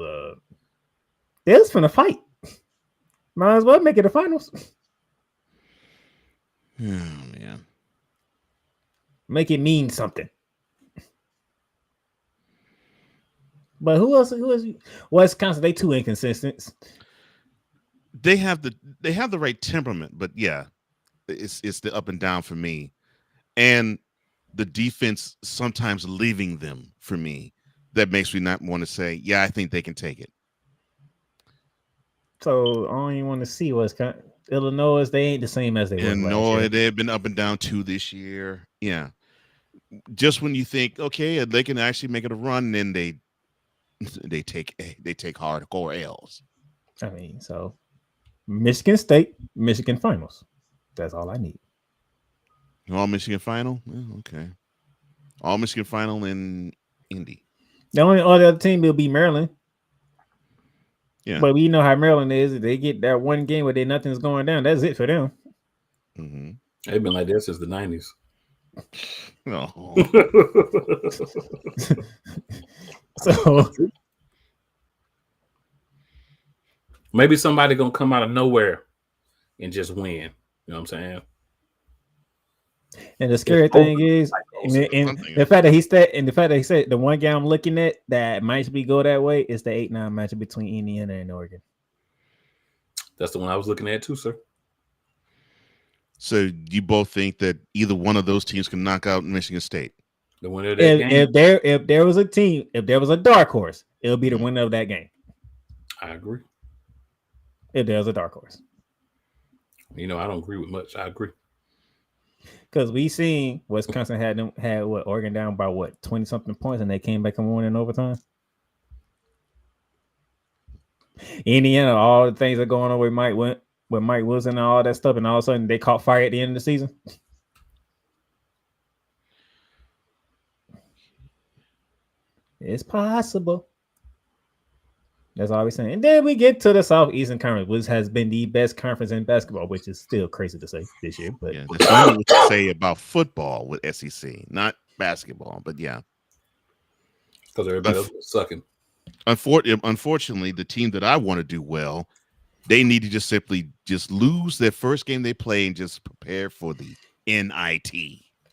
they was finna fight. Might as well make it the finals. Oh, man. Make it mean something. But who else? Wisconsin, they too inconsistent. They have the right temperament, but yeah, it's the up and down for me. And the defense sometimes leaving them for me. That makes me not want to say, yeah, I think they can take it. So I don't even want to see Wisconsin. Illinois, they ain't the same as they were last year. They've been up and down too this year. Yeah. Just when you think, okay, they can actually make it a run, then they take hardcore L's. I mean, so Michigan State, Michigan finals. That's all I need. All Michigan final? Okay. All Michigan final in Indy. The only other team will be Maryland. Yeah. But we know how Maryland is. They get that one game where nothing's going down. That's it for them. Mm-hmm. They've been like that since the 90s. Oh. So maybe somebody gonna come out of nowhere and just win. You know what I'm saying? And the scary thing is, and the fact that he said the one game I'm looking at that might be go that way is the 8-9 matchup between Indiana and Oregon. That's the one I was looking at too, sir. So you both think that either one of those teams can knock out Michigan State? The winner of that game? If there was a team, if there was a dark horse, it'll be the winner of that game. I agree. If there's a dark horse. I don't agree with much. I agree. Because we seen Wisconsin had Oregon down by 20-something points, and they came back and won in overtime. Indiana, all the things that are going on with Mike Wilson and all that stuff, and all of a sudden they caught fire at the end of the season. It's possible. That's all we're saying. And then we get to the Southeastern Conference, which has been the best conference in basketball, which is still crazy to say this year. But yeah, that's only what you say about football with SEC, not basketball. But yeah, because everybody else is sucking. Unfortunately, the team that I want to do well, they need to just simply lose their first game they play and just prepare for the NIT.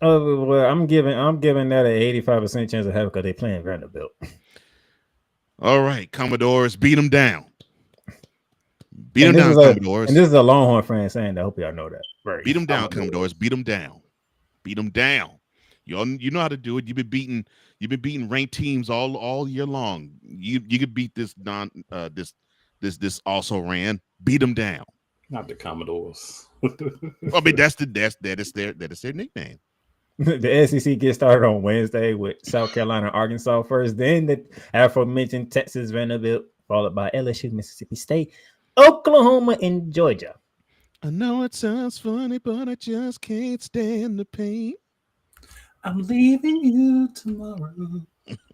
Oh well, I'm giving that an 85% chance of having because they're playing Vanderbilt. All right, Commodores, beat them down. Beat them down, Commodores. And this is a Longhorn fan saying that. I hope y'all know that. Right. Beat them down, Commodores. Beat them down. Beat them down. You know how to do it. You've been beating ranked teams all year long. You could beat this this also ran. Beat them down. Not the Commodores. I mean that is their nickname. The SEC gets started on Wednesday with South Carolina and Arkansas first. Then the aforementioned Texas Vanderbilt, followed by LSU, Mississippi State, Oklahoma, and Georgia. I know it sounds funny, but I just can't stand the pain. I'm leaving you tomorrow.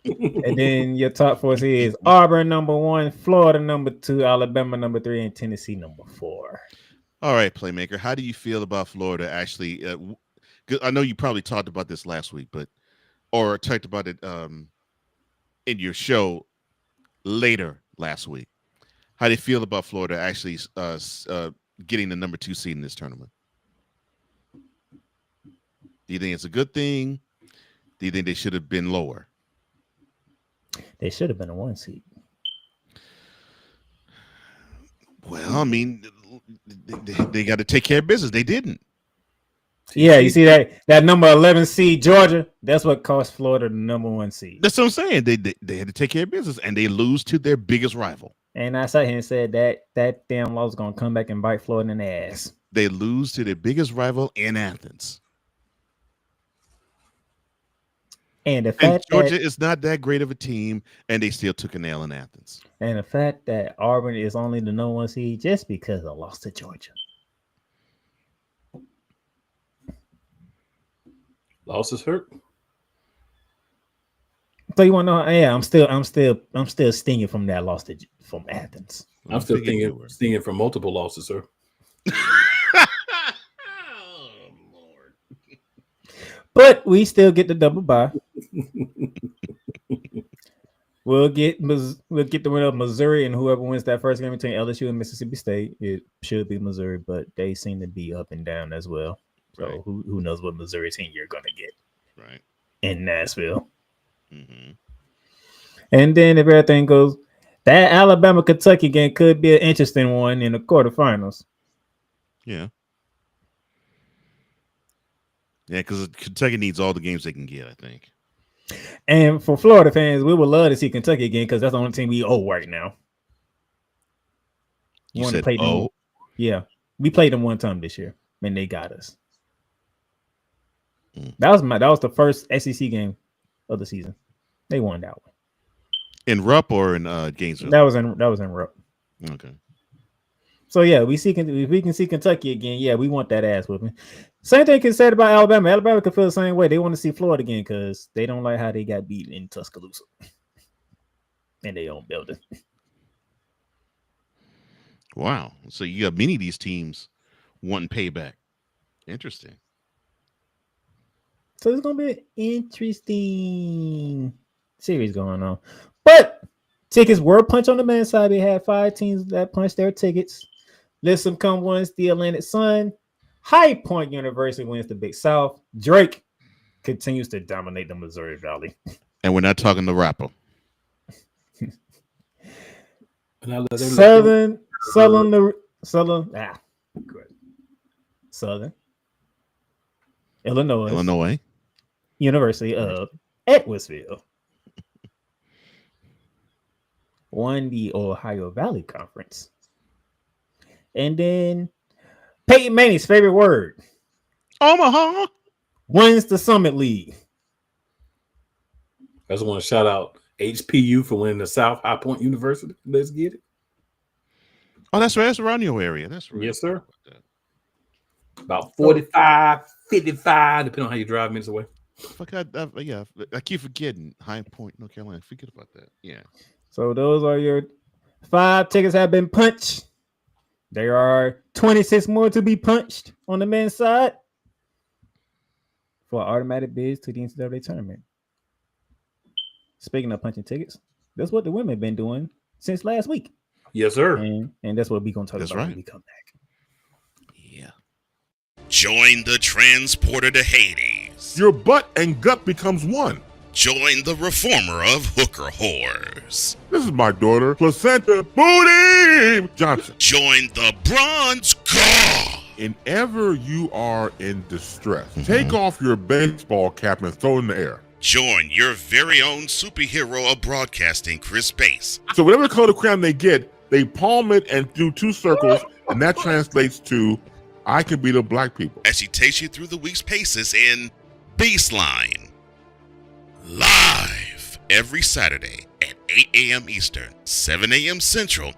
And then your top four is Auburn number 1, Florida number 2, Alabama number 3, and Tennessee number 4. All right, Playmaker. How do you feel about Florida actually? I know you probably talked about this last week, or talked about it in your show later last week. How do you feel about Florida actually getting the number 2 seed in this tournament? Do you think it's a good thing? Do you think they should have been lower? They should have been a 1 seed. Well, I mean, they got to take care of business. They didn't. Yeah, you see that number 11 seed Georgia. That's what cost Florida the number 1 seed. That's what I'm saying. They had to take care of business, and they lose to their biggest rival. And I sat here and said that damn loss is gonna come back and bite Florida in the ass. They lose to their biggest rival in Athens. And the fact Georgia is not that great of a team, and they still took an L in Athens. And the fact that Auburn is only the number 1 seed just because I lost to Georgia. Losses hurt. So you want to know? Yeah, I'm still stinging from that loss from Athens. I'm still stinging from multiple losses, sir. Oh, Lord. But we still get the double bye. We'll get the winner of Missouri, and whoever wins that first game between LSU and Mississippi State, it should be Missouri, but they seem to be up and down as well. So Right. who knows what Missouri team you're going to get Right. in Nashville. Mm-hmm. And then if everything goes, that Alabama-Kentucky game could be an interesting one in the quarterfinals. Yeah. Yeah, because Kentucky needs all the games they can get, I think. And for Florida fans, we would love to see Kentucky again because that's the only team we owe right now. You wanna said, play them. oh, Yeah, we played them one time this year, and they got us. Mm. That was the first SEC game of the season. They won that one. in Rupp or in Gainesville? That was in Rupp. Okay. So yeah, if we can see Kentucky again, yeah, we want that ass whipping. Same thing can be said about Alabama. Alabama can feel the same way. They want to see Florida again because they don't like how they got beat in Tuscaloosa in their own building. Wow. So you got many of these teams wanting payback. Interesting. So it's gonna be an interesting series going on. But tickets were punched on the men's side. They had 5 teams that punched their tickets. Listen, come wins the Atlantic Sun. High Point University wins the Big South. Drake continues to dominate the Missouri Valley. And we're not talking the rapper. Southern Illinois University of Edwardsville won the Ohio Valley Conference. And then Peyton Manning's favorite word, Omaha, wins the Summit League. I just want to shout out HPU for winning the South High Point University. Let's get it. Oh, that's right. That's around your area. That's right. Yes, sir. About 45, 55, depending on how you drive minutes away. Fuck, I keep forgetting High Point, North Carolina. Forget about that. Yeah. So those are your 5 tickets have been punched. There are 26 more to be punched on the men's side for automatic bids to the NCAA tournament. Speaking of punching tickets, that's what the women have been doing since last week. Yes, sir. And that's what we're going to talk That's about right. when we come back. Yeah. Join the transporter to Hades. Your butt and gut becomes one. Join the reformer of hooker whores. This is my daughter, Placenta Booty Johnson. Join the bronze god. Whenever you are in distress, take off your baseball cap and throw it in the air. Join your very own superhero of broadcasting, Chris Bass. So whatever color crayon they get, they palm it and do 2 circles, and that translates to, I can be the black people. As she takes you through the week's paces in Baseline. Live every Saturday at 8 a.m. Eastern, 7 a.m. Central,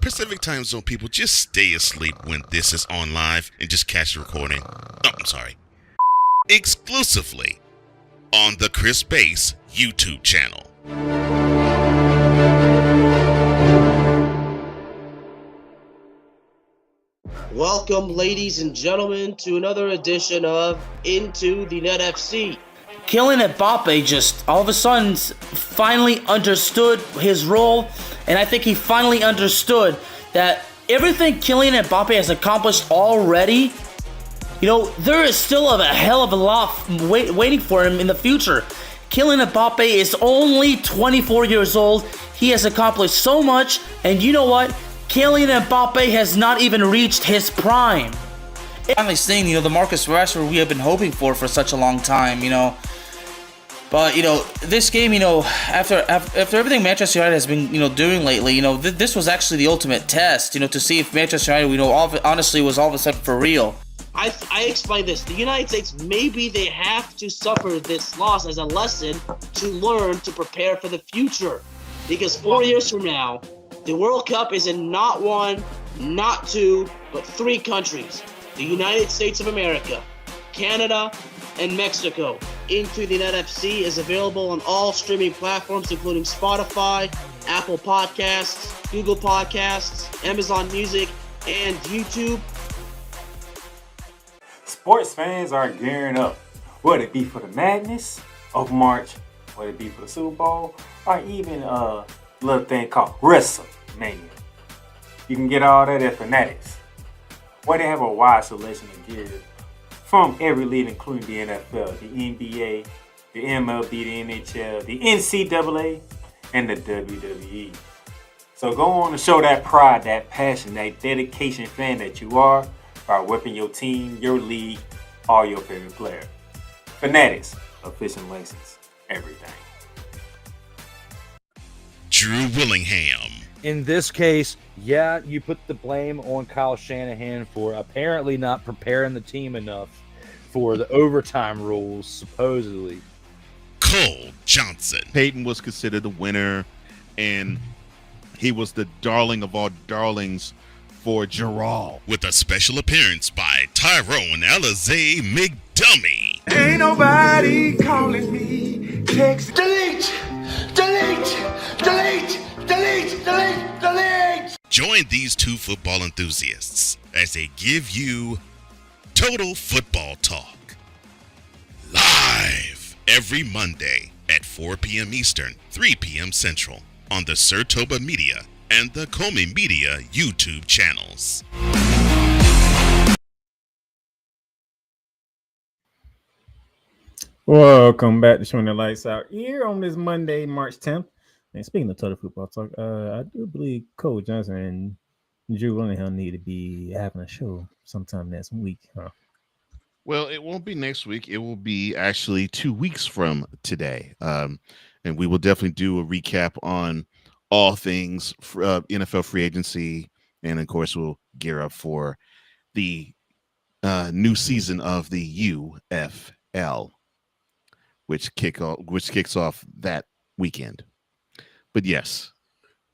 Pacific time zone people, just stay asleep when this is on live and just catch the recording. Oh, I'm sorry. Exclusively on the Chris Bass YouTube channel. Welcome, ladies and gentlemen, to another edition of Into the Net FC. Kylian Mbappe just all of a sudden finally understood his role, and I think he finally understood that everything Kylian Mbappe has accomplished already, there is still a hell of a lot waiting for him in the future. Kylian Mbappe is only 24 years old. He has accomplished so much, and you know what? Kylian Mbappe has not even reached his prime. Finally seeing, the Marcus Rashford we have been hoping for such a long time, But, this game, after everything Manchester United has been, doing lately, this was actually the ultimate test, to see if Manchester United, honestly was all of a sudden for real. I explained this. The United States, maybe they have to suffer this loss as a lesson to learn to prepare for the future. Because 4 years from now, the World Cup is in not 1, not 2, but 3 countries. The United States of America, Canada, and Mexico. Into the Net FC is available on all streaming platforms, including Spotify, Apple Podcasts, Google Podcasts, Amazon Music, and YouTube. sports fans are gearing up, whether it be for the madness of March, whether it be for the Super Bowl, or even a little thing called WrestleMania. You can get all that at Fanatics, where they have a wide selection of gear from every league, including the NFL, the NBA, the MLB, the NHL, the NCAA, and the WWE. So go on and show that pride, that passion, that dedication fan that you are by whipping your team, your league, or your favorite player. Fanatics, official license, everything. Drew Willingham. In this case, yeah, you put the blame on Kyle Shanahan for apparently not preparing the team enough for the overtime rules, supposedly. Cole Johnson. Peyton was considered the winner, and he was the darling of all darlings for Gerald. With a special appearance by Tyrone Alizé McDummy. Ain't nobody calling me. Text. Delete. Join these two football enthusiasts as they give you Total Football Talk. Live every Monday at 4 p.m. Eastern, 3 p.m. Central on the Sertoba Media and the Comey Media YouTube channels. Welcome back to Showing the Lights Out here on this Monday, March 10th. And speaking of Total Football Talk, I do believe Cole Johnson and Drew Willingham need to be having a show sometime next week, huh? Well, it won't be next week. It will be actually 2 weeks from today. And we will definitely do a recap on all things NFL free agency. And of course, we'll gear up for the new season of the UFL, which kicks off that weekend. But yes,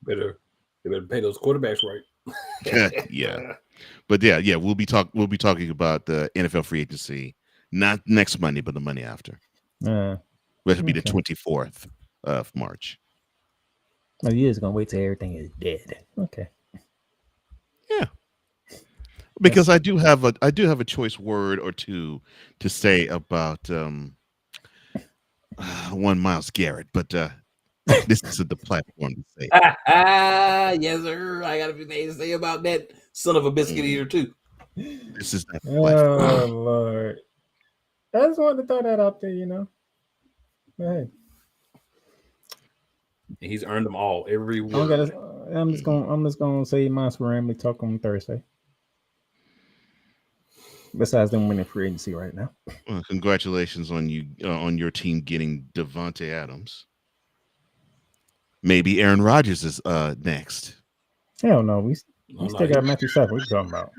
They better pay those quarterbacks right. yeah. But yeah, we'll be talking about the NFL free agency, not next Monday, but the Monday after. Which will be the 24th of March. Oh, you're just gonna wait till everything is dead. Okay. Yeah. Because I do have a choice word or two to say about one Myles Garrett, but this isn't the platform to say. Yes, sir. I got a few things to say about that son of a biscuit eater too. This is not the Oh platform. Lord. I just wanted to throw that out there, you know. Hey. And he's earned them all, every word. I'm just gonna say my scramble talk on Thursday. Besides them winning free agency right now. Well, congratulations on you on your team getting Devontae Adams. Maybe Aaron Rodgers is next. Hell no, we still got Matthew Stafford. What you talking about?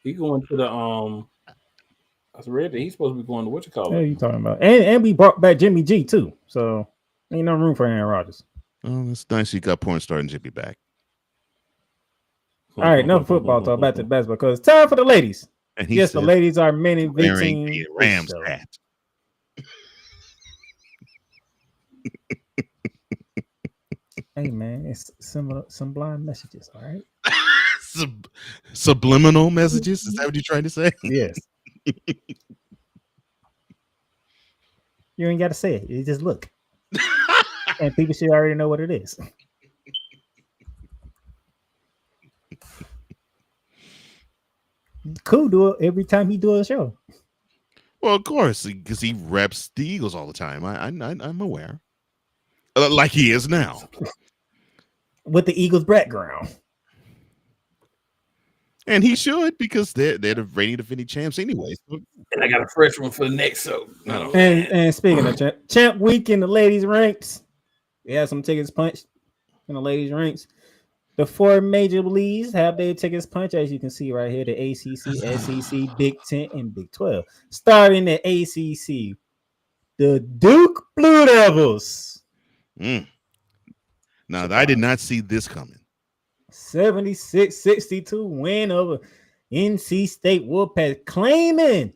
He going to the I read that he's supposed to be going to what you call What are it. you talking about? And we brought back Jimmy G too. So ain't no room for Aaron Rodgers. Oh, that's nice. You got porn star and Jimmy back. All right, no football talk. Back to basketball because time for the ladies. And he Yes, the said, ladies are main wearing inventing a Rams hat. Hey man, it's sublime messages, all right? Subliminal messages? Is that what you're trying to say? Yes. You ain't got to say it. You just look. And people should already know what it is. Cool do it every time he do a show. Well, of course, because he reps the Eagles all the time. I'm aware. Like he is now. With the Eagles background. And he should, because they're the reigning defending champs anyway. So, And I got a fresh one for the next show. And speaking of champ week in the ladies' ranks, we have some tickets punched in the ladies' ranks. The four major leagues have their tickets punched, as you can see right here: the ACC, SEC, Big Ten, and Big 12. Starting at ACC, the Duke Blue Devils. Now, I did not see this coming. 76-62 win over NC State Wolfpack, claiming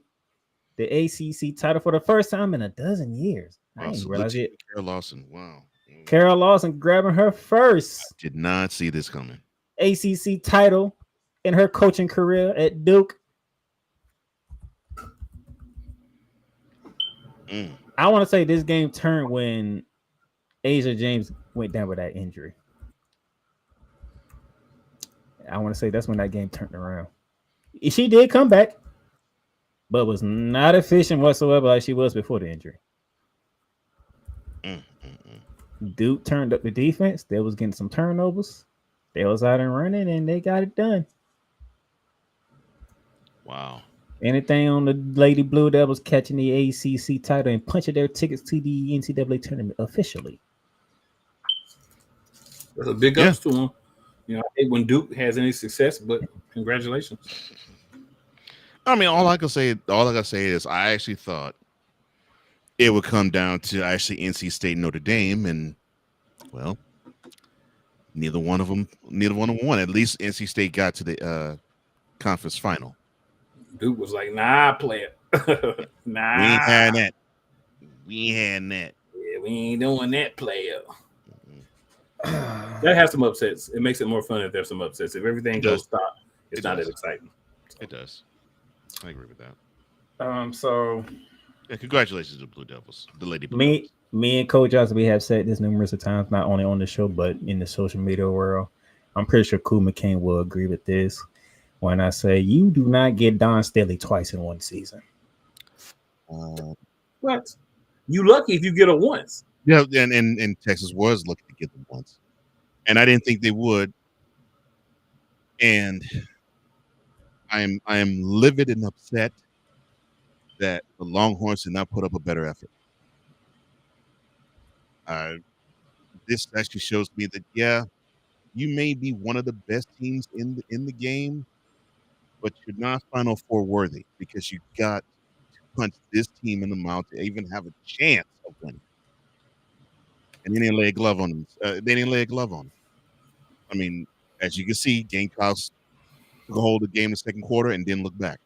the ACC title for the first time in a dozen years. I didn't realize it. Carol Lawson, wow. Carol Lawson grabbing her first Did not see this coming. ACC title in her coaching career at Duke. I want to say this game turned when Asia James went down with that injury. I want to say that's when that game turned around. She did come back, but was not efficient whatsoever like she was before the injury. Duke turned up the defense. They was getting some turnovers. They was out and running, and they got it done. Wow. Anything on the Lady Blue that was catching the ACC title and punching their tickets to the NCAA tournament officially. That's a big ups to them. You know, I hate when Duke has any success, but congratulations. I mean, all I can say is I actually thought it would come down to actually NC State, Notre Dame, and well, neither one of them won. At least NC State got to the conference final. Duke was like, "Nah, play it. Nah, we ain't had that. Yeah, we ain't doing that, player." That has some upsets. It makes it more fun if there's some upsets. If everything goes stop, it's not as exciting. So. It does. I agree with that. So congratulations to the Blue Devils, the Lady Blue Devils. Me and Coach Johnson, we have said this numerous of times, not only on the show but in the social media world. I'm pretty sure Kool McCain will agree with this when I say you do not get Don Staley twice in one season. What? You lucky if you get it once. Yeah, and Texas was lucky to get them once, and I didn't think they would. And I am livid and upset that the Longhorns did not put up a better effort. This actually shows me that you may be one of the best teams in the game, but you're not Final Four worthy because you got to punch this team in the mouth to even have a chance of winning. And they didn't lay a glove on them. I mean, as you can see, Gamecocks took a hold of the game in the second quarter and didn't look back.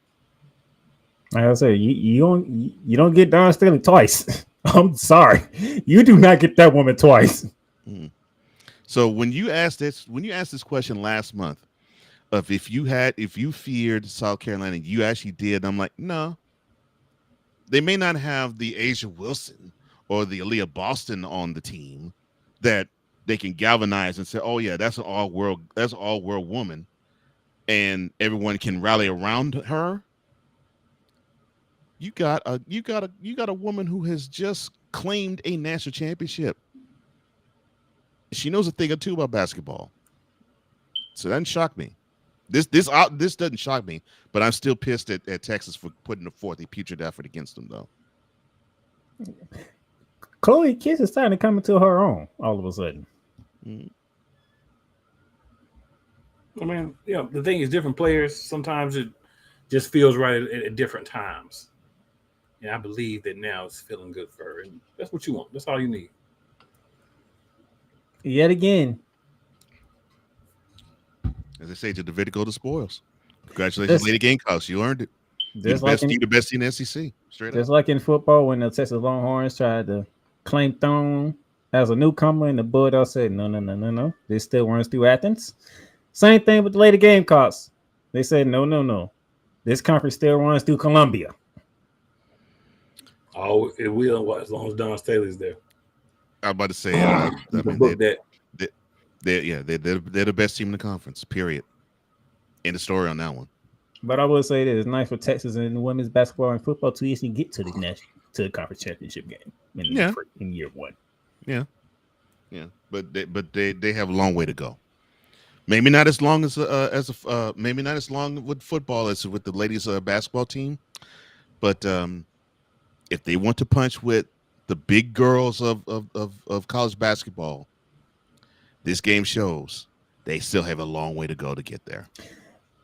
Like I said, you don't get Don Staley twice. I'm sorry, you do not get that woman twice. So when you asked this question last month of if you feared South Carolina, you actually did. I'm like, no, they may not have the Asia Wilson or the Aaliyah Boston on the team that they can galvanize and say, oh yeah, that's an all world woman, and everyone can rally around her. You got a woman who has just claimed a national championship. She knows a thing or two about basketball. So that doesn't shock me. This doesn't shock me, but I'm still pissed at Texas for putting forth a putrid effort against them, though. Chloe Kiss is starting to come into her own all of a sudden. I mean, the thing is, different players, sometimes it just feels right at different times. And I believe that now it's feeling good for her. And that's what you want. That's all you need. Yet again. As I say, to the Vitico the spoils. Congratulations, Lady Gamecocks. You earned it. You're the best team in the SEC. Straight just up. like in football, when the Texas Longhorns tried to claim throne as a newcomer, and the Bulldogs said, no. This still runs through Athens. Same thing with the Lady Gamecocks. They said, no. This conference still runs through Columbia. Oh, it will, as long as Don Staley's there. I'm about to say, they're the best team in the conference. Period. End of story on that one. But I will say that it's nice for Texas and women's basketball and football to easily get to the conference championship game in year one. Yeah. But they have a long way to go. Maybe not as long maybe not as long with football as with the ladies basketball team, but if they want to punch with the big girls of college basketball, this game shows they still have a long way to go to get there.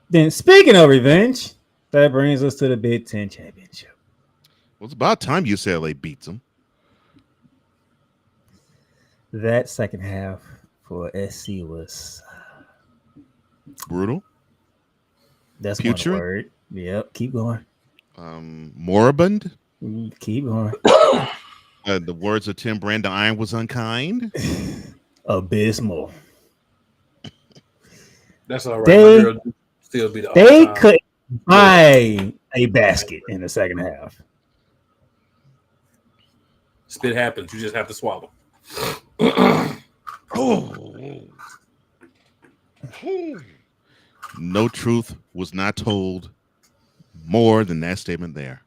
Then, speaking of revenge, that brings us to the Big Ten championship. Well, it's about time UCLA beats them. That second half for SC was brutal. That's putrid. One word. Yep. Keep going. Moribund. Keep going. The words of Tim Brandine was unkind. Abysmal. That's all right. Still be they couldn't buy a basket in the second half. Spit happens. You just have to swallow. No truth was not told more than that statement there.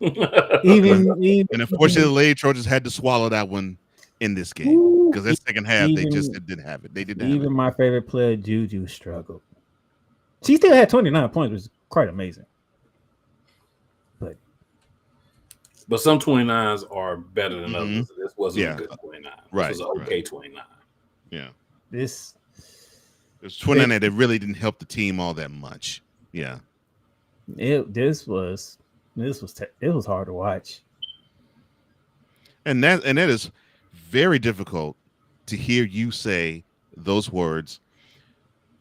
Even And unfortunately, the Lady Trojans had to swallow that one in this game because that second half they just didn't have it. They didn't have it. Even my favorite player, Juju, struggled. She still had 29 points, which is quite amazing. But some 29s are better than others. This wasn't a good 29. Right. This was an okay 29. Yeah. This it was 29 that really didn't help the team all that much. Yeah. It was hard to watch. And that is very difficult to hear you say those words,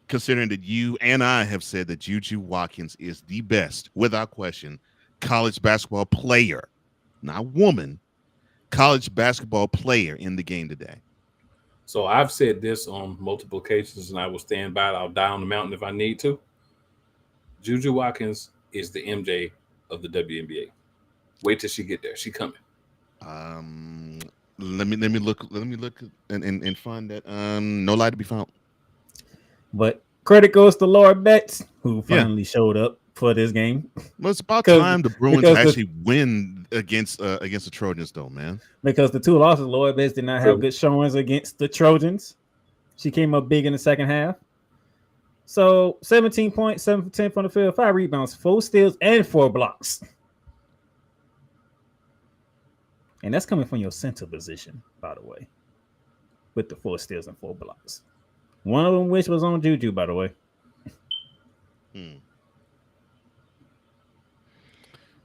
considering that you and I have said that Juju Watkins is the best, without question, college basketball player, not woman, college basketball player in the game today. So I've said this on multiple occasions, and I will stand by it. I'll die on the mountain if I need to. Juju Watkins is the MJ of the WNBA. Wait till she get there. She coming. Let me look and find that. No lie to be found. But credit goes to Lord Betts, who finally showed up for this game. Well, it's about time the Bruins actually win against the Trojans, though, man. Because the two losses, Lord Betts did not have good showings against the Trojans. She came up big in the second half. So 17 points, 7 for 10 from the field, 5 rebounds, 4 steals, and 4 blocks. And that's coming from your center position, by the way, with the 4 steals and 4 blocks. One of them which was on Juju, by the way.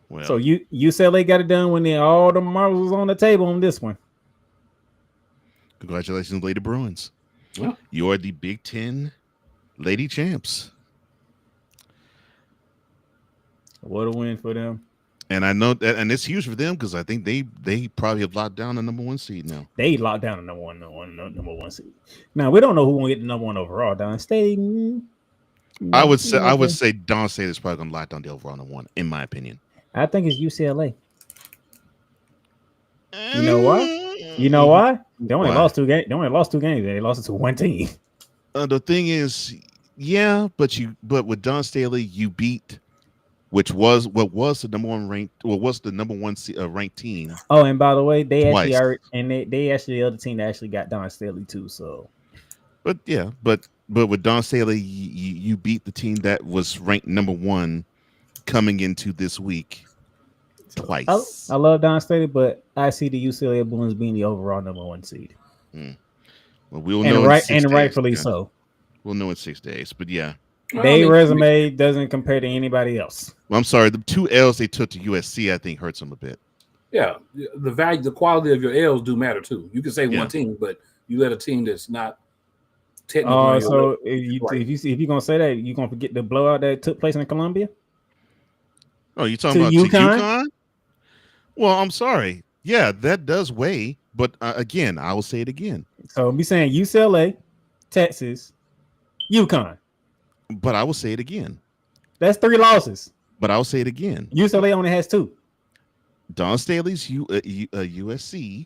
Well, so UCLA got it done when all the marbles was on the table on this one. Congratulations, Lady Bruins. Yeah. You are the Big Ten Lady Champs. What a win for them. And I know that, and it's huge for them because I think they probably have locked down the number 1 seed now. They locked down the number one seed. Now we don't know who will get the number 1 overall. Downstate. I would say Dawn State is probably going to lock down the overall number 1, in my opinion. I think it's UCLA. You know why? They only lost 2 games. They only lost 2 games. They lost it to one team. The thing is, but with Dawn Staley, you beat what was the number 1 ranked, the number 1 ranked team. Oh, and by the way, they twice. actually are, and they actually the other team that actually got Dawn Staley too. So, but with Dawn Staley, you beat the team that was ranked number 1 coming into this week twice. I love Dawn Staley, but I see the UCLA Bruins being the overall number 1 seed. Well, we'll know, rightfully so. We'll know in 6 days, but yeah. Their resume doesn't compare to anybody else. Well, I'm sorry. The 2 L's they took to USC, I think, hurts them a bit. Yeah, the quality of your L's do matter too. You can say one team, but you let a team that's not technically. So if you're gonna say that, you're gonna forget the blowout that took place in Columbia. Oh, you talking about UConn? Well, I'm sorry. Yeah, that does weigh, but again, I will say it again. So be saying UCLA, Texas, UConn. But I will say it again. That's 3 losses. But I'll say it again. UCLA only has 2. Dawn Staley's USC.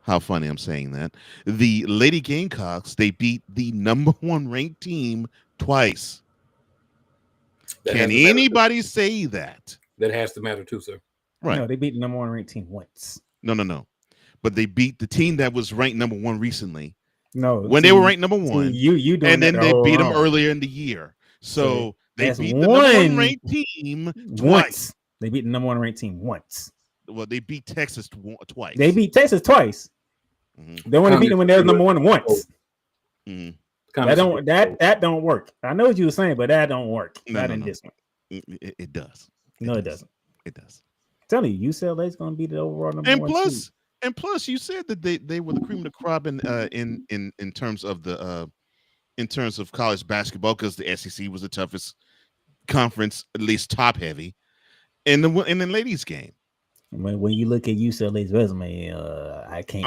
How funny I'm saying that. The Lady Gamecocks, they beat the number 1 ranked team twice. Can anybody say that? That has to matter too, sir. Right. No, they beat the number 1 ranked team once. No. But they beat the team that was ranked number 1 recently. No, when they were ranked number 1, you and then they beat them earlier in the year. So they beat the number 1 ranked team twice. They beat the number 1 ranked team once. Well, they beat Texas twice. They beat Texas twice. They want to beat them when they're number 1 once. That don't work. I know what you were saying, but that don't work. Not in this one. It does. It doesn't. It does. I'm telling you, UCLA is going to be the overall number 1 seed. And plus, you said that they were the cream of the crop in terms of in terms of college basketball because the SEC was the toughest conference, at least top heavy, in the ladies game. When you look at UCLA's resume, I can't.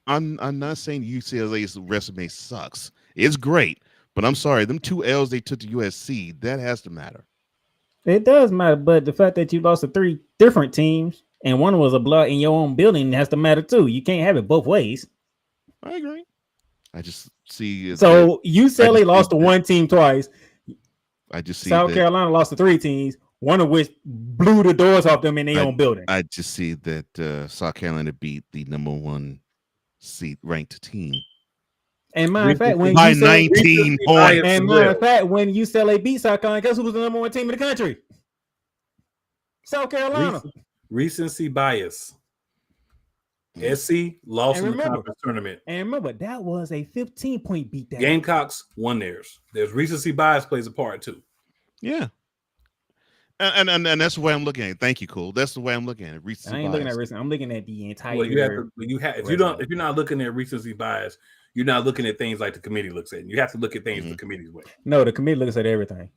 I'm not saying UCLA's resume sucks. It's great, but I'm sorry, them 2 L's they took to USC, that has to matter. It does matter, but the fact that you lost to 3 different teams and one was a blowout in your own building. Has to matter too. You can't have it both ways. I agree. I just see. So UCLA lost to one team twice. I just see South Carolina lost to 3 teams, one of which blew the doors off them in their own building. I just see that South Carolina beat the number 1 seed ranked team. And matter of fact, when by 19 points. And matter of fact, when UCLA beat South Carolina, guess who was the number 1 team in the country? South Carolina. Recency bias. SC lost in the conference tournament. And remember, that was a 15-point beatdown. Gamecocks won theirs. There's recency bias plays a part too. Yeah. And that's the way I'm looking at it. Thank you, Cole. That's the way I'm looking at it. Recency I ain't bias. looking at recency. I'm looking at the entire. Well, if you're not looking at recency bias, you're not looking at things like the committee looks at. You have to look at things the committee's way. No, the committee looks at everything.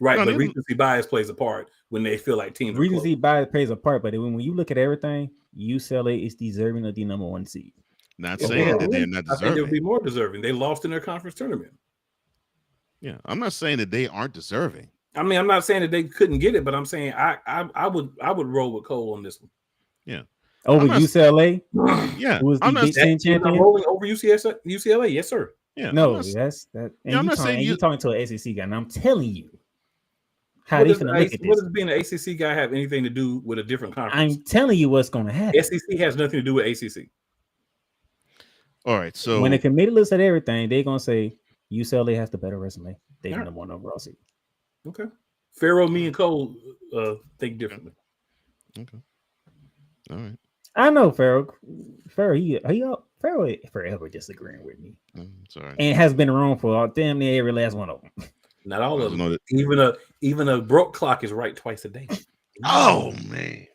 Right, but recency bias plays a part when they feel like teams. Recency bias plays a part, but when you look at everything, UCLA is deserving of the number 1 seed. Not saying that they're not deserving. I think they'll be more deserving. They lost in their conference tournament. Yeah, I'm not saying that they aren't deserving. I mean, I'm not saying that they couldn't get it, but I'm saying I would roll with Cole on this one. Yeah. Over UCLA? Yeah. Who was the Big Ten champion? Rolling over UCLA, yes, sir. Yeah. No, that's that. And I'm not saying you're talking to an SEC guy, and I'm telling you how what they does gonna look at this. What does being an ACC guy have anything to do with a different conference? I'm telling you what's going to happen. SEC has nothing to do with ACC. All right, so when the committee looks at everything, they're gonna say UCLA has the better resume. They the number 1 overall seed. Okay. Pharaoh, me, and Cole think differently. Okay. All right. I know Pharaoh, Pharaoh forever disagreeing with me. Sorry. And has been wrong for damn near every last one of them. Not all of them. Even a broke clock is right twice a day. Oh man.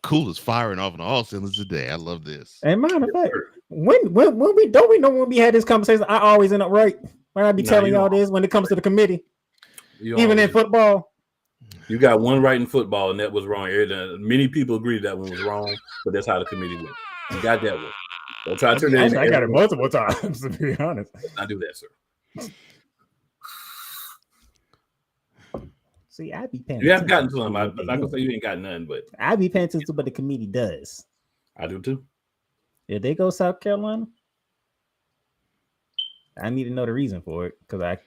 Cool is firing off on all cylinders today. I love this. And matter of fact, when we don't we know when we had this conversation, I always end up right. When I be telling y'all this when it comes to the committee. Even in football. You got one right in football, and that was wrong. Many people agree that one was wrong, but that's how the committee went. You got that one. Don't try to turn it. I got it multiple times, to be honest. I do that, sir. See, I be paying. You haven't gotten to them. I'm not gonna say you ain't got none, but I be paying attention to what the committee does. I do too. If they go South Carolina, I need to know the reason for it because I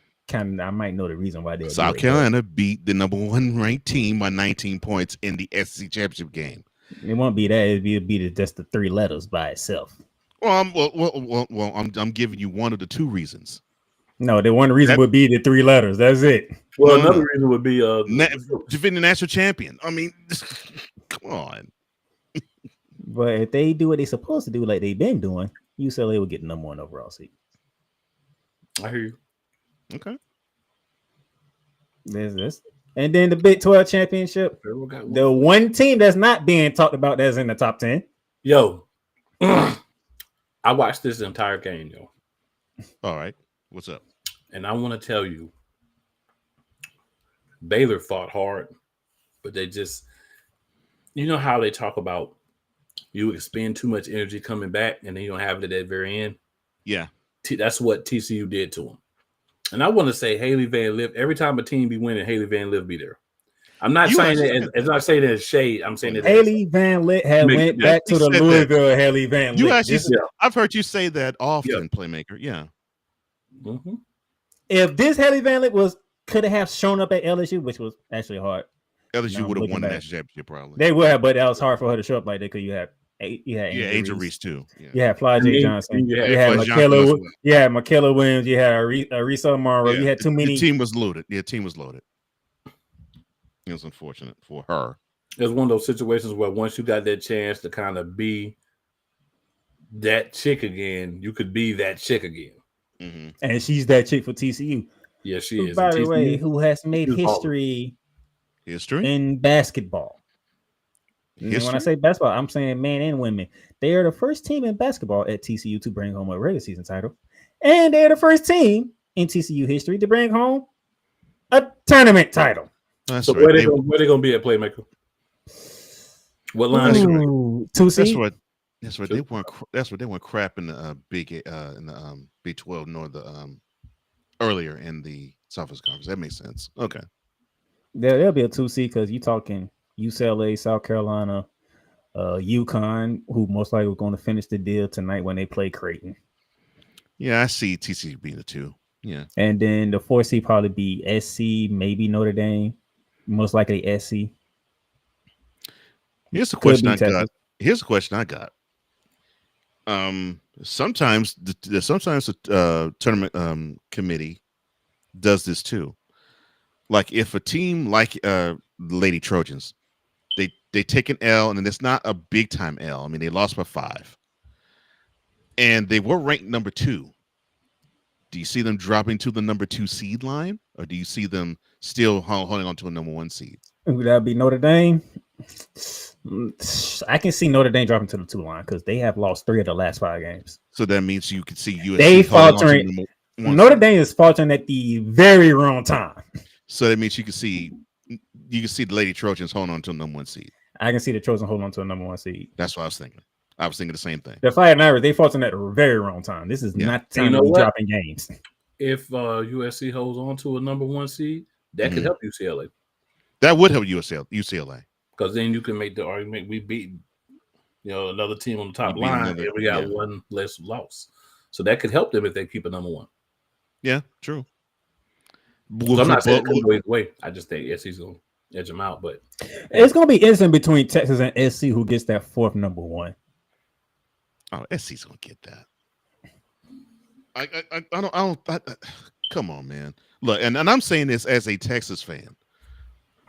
might know the reason why they. South Carolina beat the number 1 ranked team by 19 points in the SEC championship game. It won't be that. It'll be just the 3 letters by itself. Well, I'm giving you one of the 2 reasons. No, the one reason would be the 3 letters. That's it. Well, another reason would be defending national champion. I mean, come on. But if they do what they're supposed to do, like they've been doing, UCLA will get the number 1 overall seed. I hear you. Okay. There's this. And then the Big 12 championship. The one team that's not being talked about that's in the top 10. Yo, I watched this entire game, yo. All right. What's up? And I want to tell you, Baylor fought hard, but they just, you know how they talk about you expend too much energy coming back and then you don't have it at that very end? Yeah. That's what TCU did to them. And I want to say Haley Van Lith, every time a team be winning, Haley Van Lith be there. I'm not saying that as not saying that as shade. I'm saying that Haley Van Lith had went back to the Louisville Haley Van Lith. You actually, I've heard you say that often, Playmaker. Yeah. Mm-hmm. If this Haley Van Lith could have shown up at LSU, which was actually hard. LSU would have won the national championship probably. They would have, but that was hard for her to show up like that because you had Angel Reese too. Yeah. You had Fly J. Johnson. You had Michaela. You had Michaela Williams. You had Arisa Morrow. You had too many. The team was loaded. Yeah, team was loaded. It was unfortunate for her. It was one of those situations where once you got that chance to kind of be that chick again, you could be that chick again. Mm-hmm. And she's that chick for TCU. Yeah, she is. By the way, who has made history in basketball. And when I say basketball, I'm saying men and women. They are the first team in basketball at TCU to bring home a regular season title. And they're the first team in TCU history to bring home a tournament title. That's so right. where they going to be at, Playmaker? What line? 2 seed? That's right. They weren't crap in the Big 12 nor the earlier in the Southwest Conference. That makes sense. Okay. There'll be a 2 seed because you're talking UCLA, South Carolina, UConn, who most likely are going to finish the deal tonight when they play Creighton. Yeah, I see TCU being the 2. Yeah. And then the 4 seed probably be SC, maybe Notre Dame, most likely SC. Here's the Could question be I got. Texas. Here's the question I got. Sometimes the tournament committee does this too. Like if a team like the Lady Trojans, they take an L and it's not a big time L. I mean, they lost by 5, and they were ranked number 2. Do you see them dropping to the number 2 seed line, or do you see them still holding on to a number 1 seed? Would that be Notre Dame? I can see Notre Dame dropping to the 2 line because they have lost 3 of the last 5 games. So that means you could see USC They holding on to faltering. number 1 Notre seed. Dame is faltering at the very wrong time. So that means you can see the Lady Trojans holding on to a number 1 seed. I can see the Trojans holding on to a number 1 seed. That's what I was thinking. I was thinking the same thing. The Fire Irish, they faltering at the very wrong time. This is not the time to be dropping games. If USC holds on to a number 1 seed, that could help UCLA. That would help UCLA. Because then you can make the argument we beat, another team on the top line, and we got one less loss. So that could help them if they keep a number 1. Yeah, true. So I'm not saying it could go either way. I just think SC's going to edge them out. But it's going to be interesting between Texas and SC who gets that 4th number 1. Oh, SC's going to get that. I don't. Come on, man. Look, and I'm saying this as a Texas fan.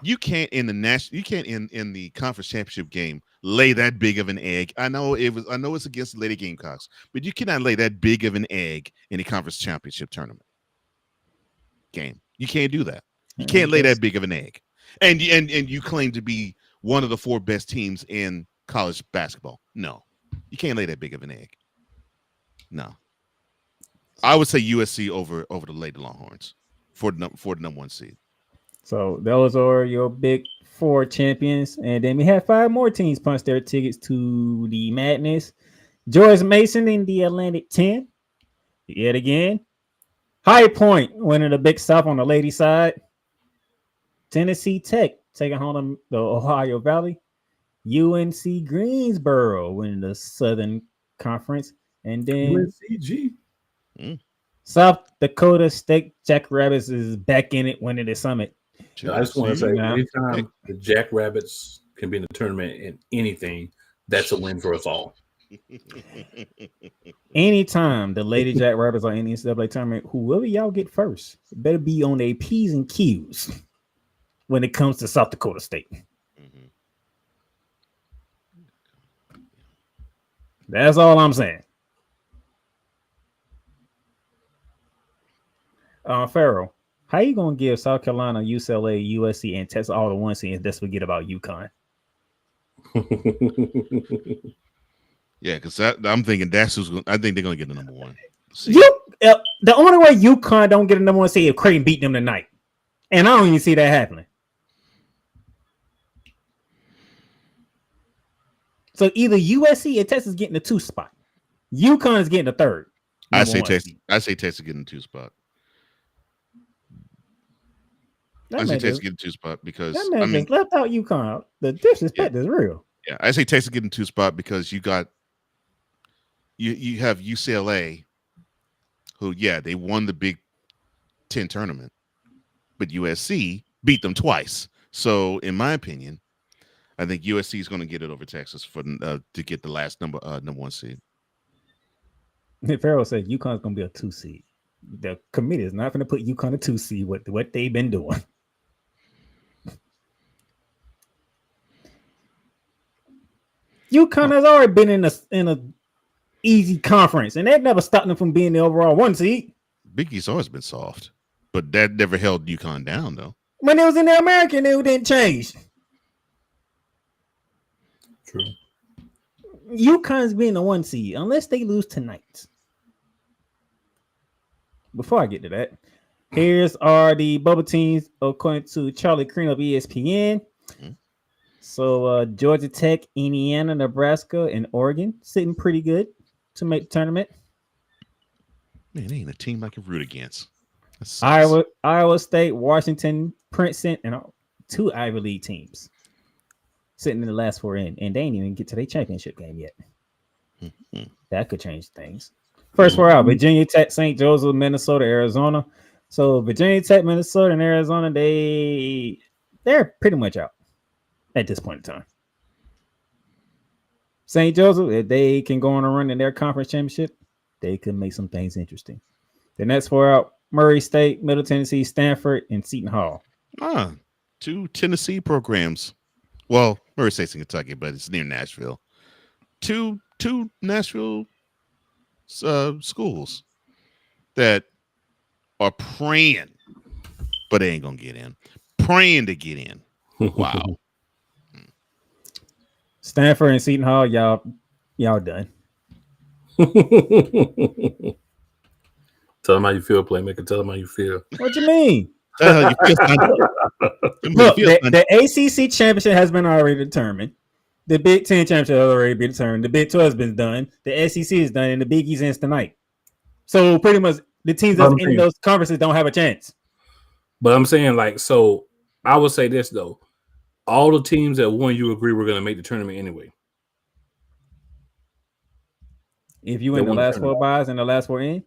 You can't in the conference championship game lay that big of an egg. I know it's against the Lady Gamecocks, but you cannot lay that big of an egg in the conference championship tournament game. You can't do that. You can't lay that big of an egg. And you claim to be one of the 4 best teams in college basketball. No, you can't lay that big of an egg. No. I would say USC over the Lady Longhorns for the number 1 seed. So those are your big 4 champions, and then we have 5 more teams punch their tickets to the madness. George Mason in the Atlantic 10, yet again. High Point winning the Big South on the lady side. Tennessee Tech taking home the Ohio Valley. UNC Greensboro winning the Southern Conference, and then UNCG. South Dakota State Jackrabbits is back in it, winning the Summit. I just want to say, anytime the Jackrabbits can be in the tournament in anything, that's a win for us all. Anytime the Lady Jackrabbits are in the NCAA tournament, whoever y'all get first, better be on their P's and Q's when it comes to South Dakota State. That's all I'm saying. Pharaoh, how you gonna give South Carolina, UCLA, USC, and Texas all the 1 seed and just forget about UConn? Yeah, because I'm thinking I think they're gonna get the number 1. The only way UConn don't get a number 1 seed if Creighton beat them tonight, and I don't even see that happening. So either USC or Texas getting the 2 spot. UConn is getting the 3rd. I say Texas getting the 2 spot. I say Texas getting 2 spot because that man just left out UConn. The disrespect is real. Yeah, I say Texas getting 2 spot because you have UCLA, who they won the Big 10 tournament, but USC beat them twice. So in my opinion, I think USC is going to get it over Texas to get the last number 1 seed. Pharaoh said UConn's going to be a 2 seed. The committee is not going to put UConn a 2 seed with what they've been doing. UConn has already been in a easy conference, and that never stopped them from being the overall 1 seed. Big East always been soft, but that never held UConn down, though. When it was in the American, it didn't change. True. UConn's being the 1 seed unless they lose tonight. Before I get to that, here's are the bubble teams according to Charlie Crane of ESPN. So Georgia Tech, Indiana, Nebraska, and Oregon sitting pretty good to make the tournament. Man, ain't a team I can root against. Iowa State, Washington, Princeton, and 2 Ivy League teams. sitting in the last 4 in, and they ain't even get to their championship game yet. That could change things. First 4 out: Virginia Tech, St. Joseph, Minnesota, Arizona. So Virginia Tech, Minnesota, and Arizona, they're pretty much out at this point in time. St. Joseph, if they can go on a run in their conference championship, they could make some things interesting. The next 4 out: Murray State, Middle Tennessee, Stanford, and Seton Hall. 2 Tennessee programs. Well, Murray State's in Kentucky, but it's near Nashville. Two Nashville schools that are praying, but they ain't gonna get in. Praying to get in. Wow. Stanford and Seton Hall, y'all done. Tell them how you feel, Playmaker. Tell them how you feel. What you mean? You feel Look, the ACC championship has been already determined. The Big Ten championship has already been determined. The Big 12 has been done. The SEC is done, and the Big East ends tonight. So pretty much the teams that's in those conferences don't have a chance. But I'm saying, like, so I would say this though: all the teams that won, you agree, we're going to make the tournament anyway. If you win the last 4 buys and the last 4 in,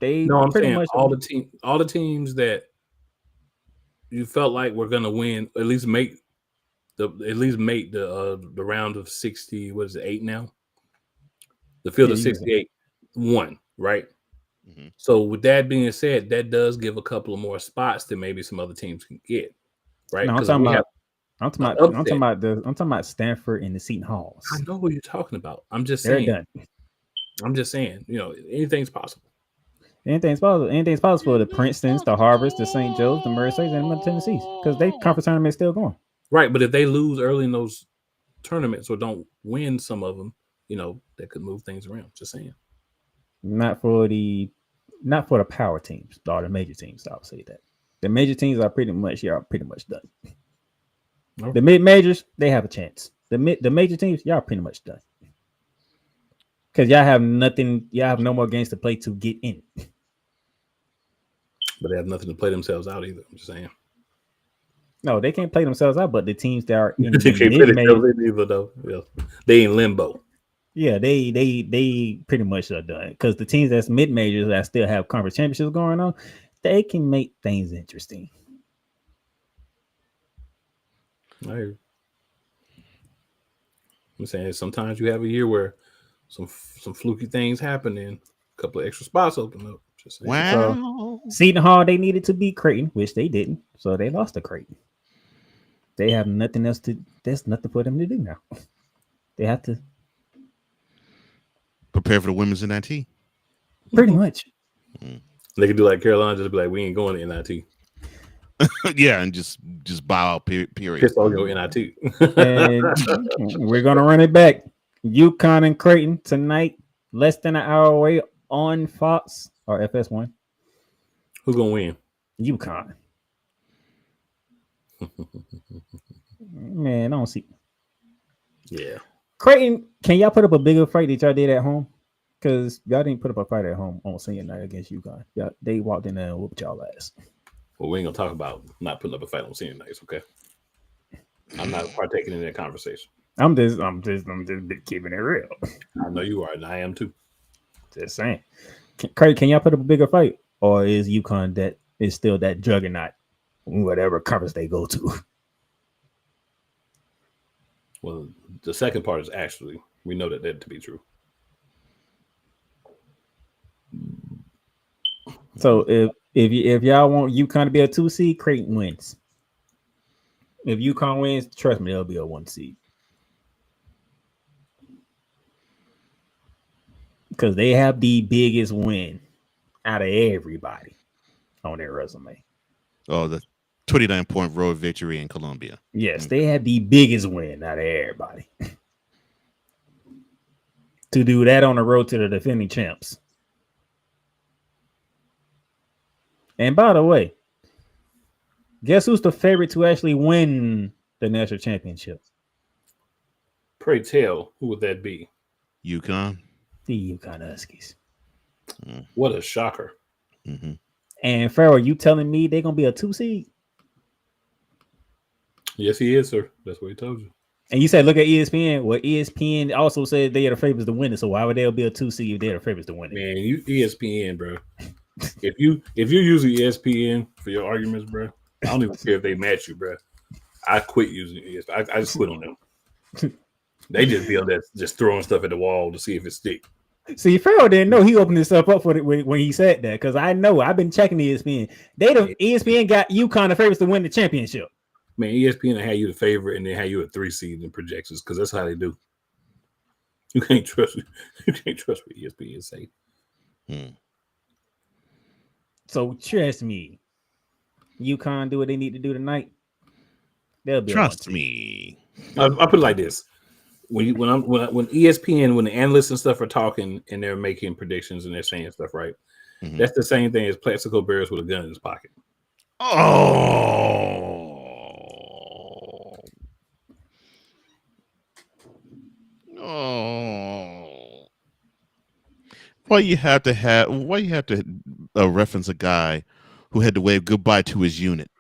I'm saying all the teams that you felt like were going to win, at least make the round of 60. What is it, 8 now? The field of 68 won, right? Mm-hmm. So with that being said, that does give a couple of more spots that maybe some other teams can get, right? No, I'm talking about Stanford and the Seton Halls. I know what you're talking about. I'm just They're saying. done. I'm just saying, anything's possible. Anything's possible. Anything's possible. The Princetons, the Harvards, the St. Joe's, the Murray States, and the Tennessees, because they conference tournament still going. Right, but if they lose early in those tournaments or don't win some of them, that could move things around. Just saying. Not for the power teams or the major teams. I'll say that the major teams are pretty much done. Okay. The mid majors, they have a chance. The major teams, y'all pretty much done. Because y'all have nothing, y'all have no more games to play to get in. But they have nothing to play themselves out either. I'm just saying. No, they can't play themselves out, but the teams that are in they can't play themselves in either, though. Yeah. They in limbo. Yeah, they pretty much are done. Because the teams that's mid majors that still have conference championships going on, they can make things interesting. I'm saying sometimes you have a year where some fluky things happen and a couple of extra spots open up. Just saying. Wow. So, Seton Hall, they needed to beat Creighton, which they didn't. So they lost to Creighton. They have nothing else there's nothing for them to do now. They have to prepare for the women's NIT. Pretty much. They could do like Carolina, just be like, we ain't going to NIT. Yeah, and just bow out, period. Piss off your NIT. And we're gonna run it back. UConn and Creighton tonight, less than an hour away on Fox or FS1. Who's gonna win? UConn. Man, I don't see. Yeah. Creighton, can y'all put up a bigger fight that y'all did at home? Because y'all didn't put up a fight at home on senior night against UConn. Yeah, they walked in there and whooped y'all ass. Well, we ain't gonna talk about not putting up a fight on senior nights, okay? I'm not partaking in that conversation. I'm just keeping it real. I know you are, and I am too. Just saying. Craig, can y'all put up a bigger fight, or is UConn that is still that juggernaut, whatever conference they go to? Well, the second part is actually we know that to be true. So if y'all want UConn to be a 2 seed, Creighton wins. If UConn wins, trust me, they'll be a 1 seed. Because they have the biggest win out of everybody on their resume. Oh, the 29-point road victory in Columbia. Yes, they had the biggest win out of everybody. To do that on the road to the defending champs. And by the way, guess who's the favorite to actually win the national championship? Pray tell, who would that be? UConn. The UConn Huskies. What a shocker. Mm-hmm. And Farrell, you telling me they're going to be a 2 seed? Yes, he is, sir. That's what he told you. And you said look at ESPN. Well, ESPN also said they are the favorites to win it. So why would they be a 2 seed if they're the favorites to win it? Man, you ESPN, bro. If you're using ESPN for your arguments, bro, I don't even care if they match you, bro. I quit using ESPN. I just quit on them. They just be on that, just throwing stuff at the wall to see if it sticks. See, Farrell didn't know he opened this up for it when he said that, because I know I've been checking ESPN. ESPN got UConn the favorites to win the championship. Man, ESPN had you the favorite and then had you a 3 seed in projections because that's how they do. You can't trust what ESPN say. So trust me, UConn do what they need to do tonight. They'll be trust me. I put it like this: when ESPN, when the analysts and stuff are talking and they're making predictions and they're saying stuff, right? Mm-hmm. That's the same thing as Plaxico Bears with a gun in his pocket. Oh. Why you have to reference a guy who had to wave goodbye to his unit?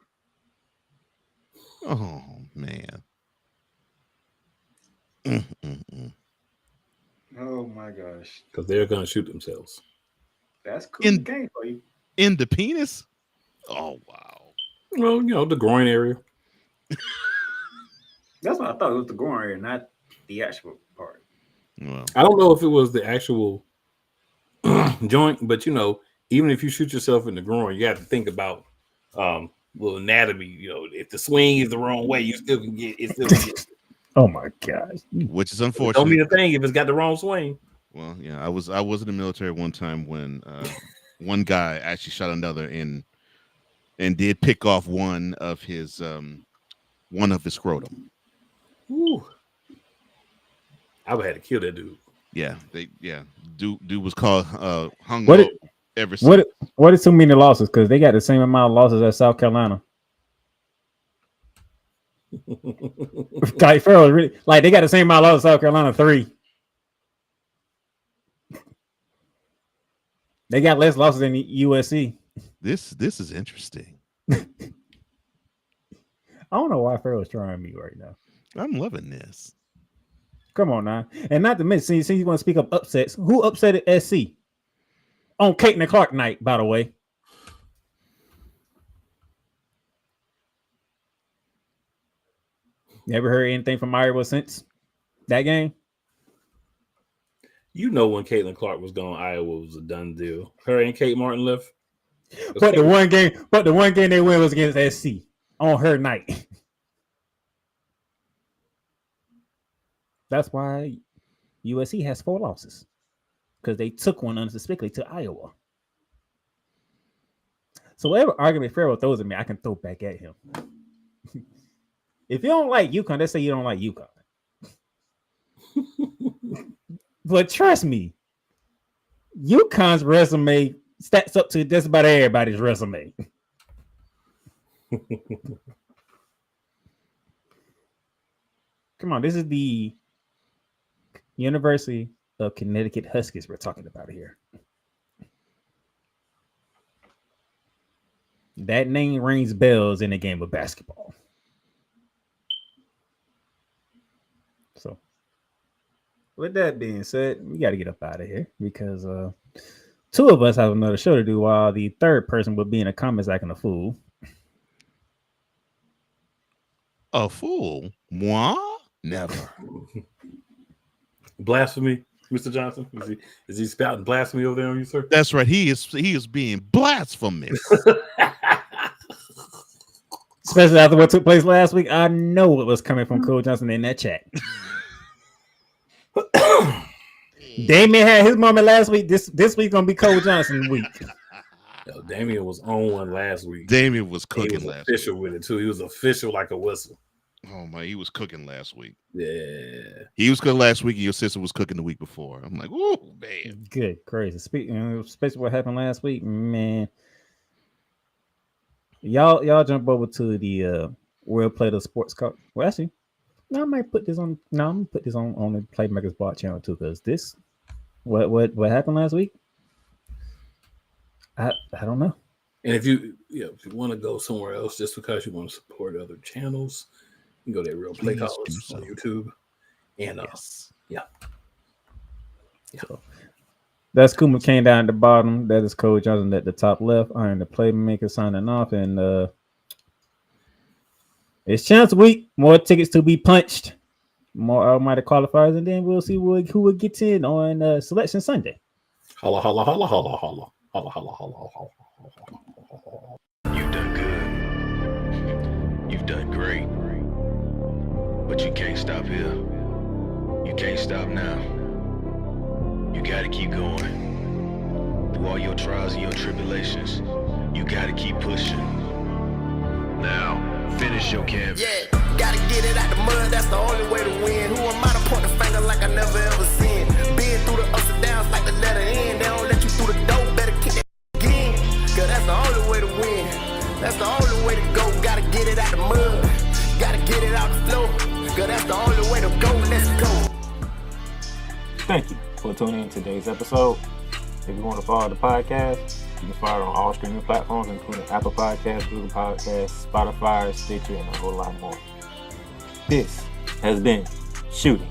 Oh man. Oh my gosh. Because they're gonna shoot themselves. That's cool game for you. In the penis? Oh wow. Well, the groin area. That's what I thought. It was the groin area, not the actual part. Well, I don't know if it was the actual joint, but even if you shoot yourself in the groin, you have to think about little anatomy. If the swing is the wrong way, you still can get it. Oh my gosh. Which is unfortunate. Don't mean a thing if it's got the wrong swing. Well, yeah, I was in the military one time when one guy actually shot another and did pick off one of his scrotum. Ooh. I would have had to kill that dude. Yeah, dude was called hung low ever since. What is too many losses? Because they got the same amount of losses as South Carolina. Guy Farrell really they got the same amount of losses as South Carolina 3. They got less losses than USC. This is interesting. I don't know why Farrell's trying me right now. I'm loving this. Come on now. And not to mention, since you want to speak of upsets, who upset at SC? On Caitlin Clark night, by the way. You ever heard anything from Iowa since that game? When Caitlin Clark was gone, Iowa was a done deal. Her and Kate Martin left. But the one game they win was against SC on her night. That's why USC has 4 losses, because they took one unsuspectly to Iowa. So whatever argument Farrell throws at me, I can throw back at him. If you don't like UConn, let's say you don't like UConn. But trust me, UConn's resume stacks up to just about everybody's resume. Come on, this is the University of Connecticut Huskies we're talking about here. That name rings bells in a game of basketball. So, with that being said, we got to get up out of here because 2 of us have another show to do while the third person would be in the comments acting a fool. A fool? Moi? Never. Blasphemy, Mr. Johnson? Is he spouting blasphemy over there on you, sir? That's right. He is being blasphemous. Especially after what took place last week. I know it was coming from Cole Johnson in that chat. Damien had his moment last week. This week gonna be Cole Johnson week. Yo, Damien was on one last week. Damien was cooking he was last official week. with it too. He was official like a whistle. Oh my, he was cooking last week. Yeah, he was cooking last week, and your sister was cooking the week before. I'm like, oh man, good, crazy. Speaking, especially what happened last week, man. Y'all jump over to the World Play the Sports Cup. Well, actually, no, I might put this on. No, I'm gonna put this on the Playmakers Bot channel too, because this, what happened last week? I don't know. And if you want to go somewhere else just because you want to support other channels, You can go there, Real Play Please Callers do so. on YouTube. And Yes. That's Kuma Kane down at the bottom. That is Cole Johnson at the top left. I am the playmaker signing off. And it's chance week. More tickets to be punched. More Almighty qualifiers. And then we'll see who will get in on Selection Sunday. holla, holla, holla, holla, holla, holla, holla, holla, holla. You've done good. You've done great. But you can't stop here. You can't stop now. You gotta keep going. Through all your trials and your tribulations, you gotta keep pushing. Now, finish your canvas. Yeah, gotta get it out the mud, that's the only way to win. Who am I to point the finger like I never ever seen? Been through the ups and downs like the letter N. They don't let you through the door, better kick that again. Cause that's the only way to win. That's the only way to go. Gotta get it out the mud. Gotta get it out the floor. Cause that's the only way to go. Let's go. Thank you for tuning in to today's episode. If you want to follow the podcast, you can follow it on all streaming platforms, including Apple Podcasts, Google Podcasts, Spotify, Stitcher, and a whole lot more. This has been Shooting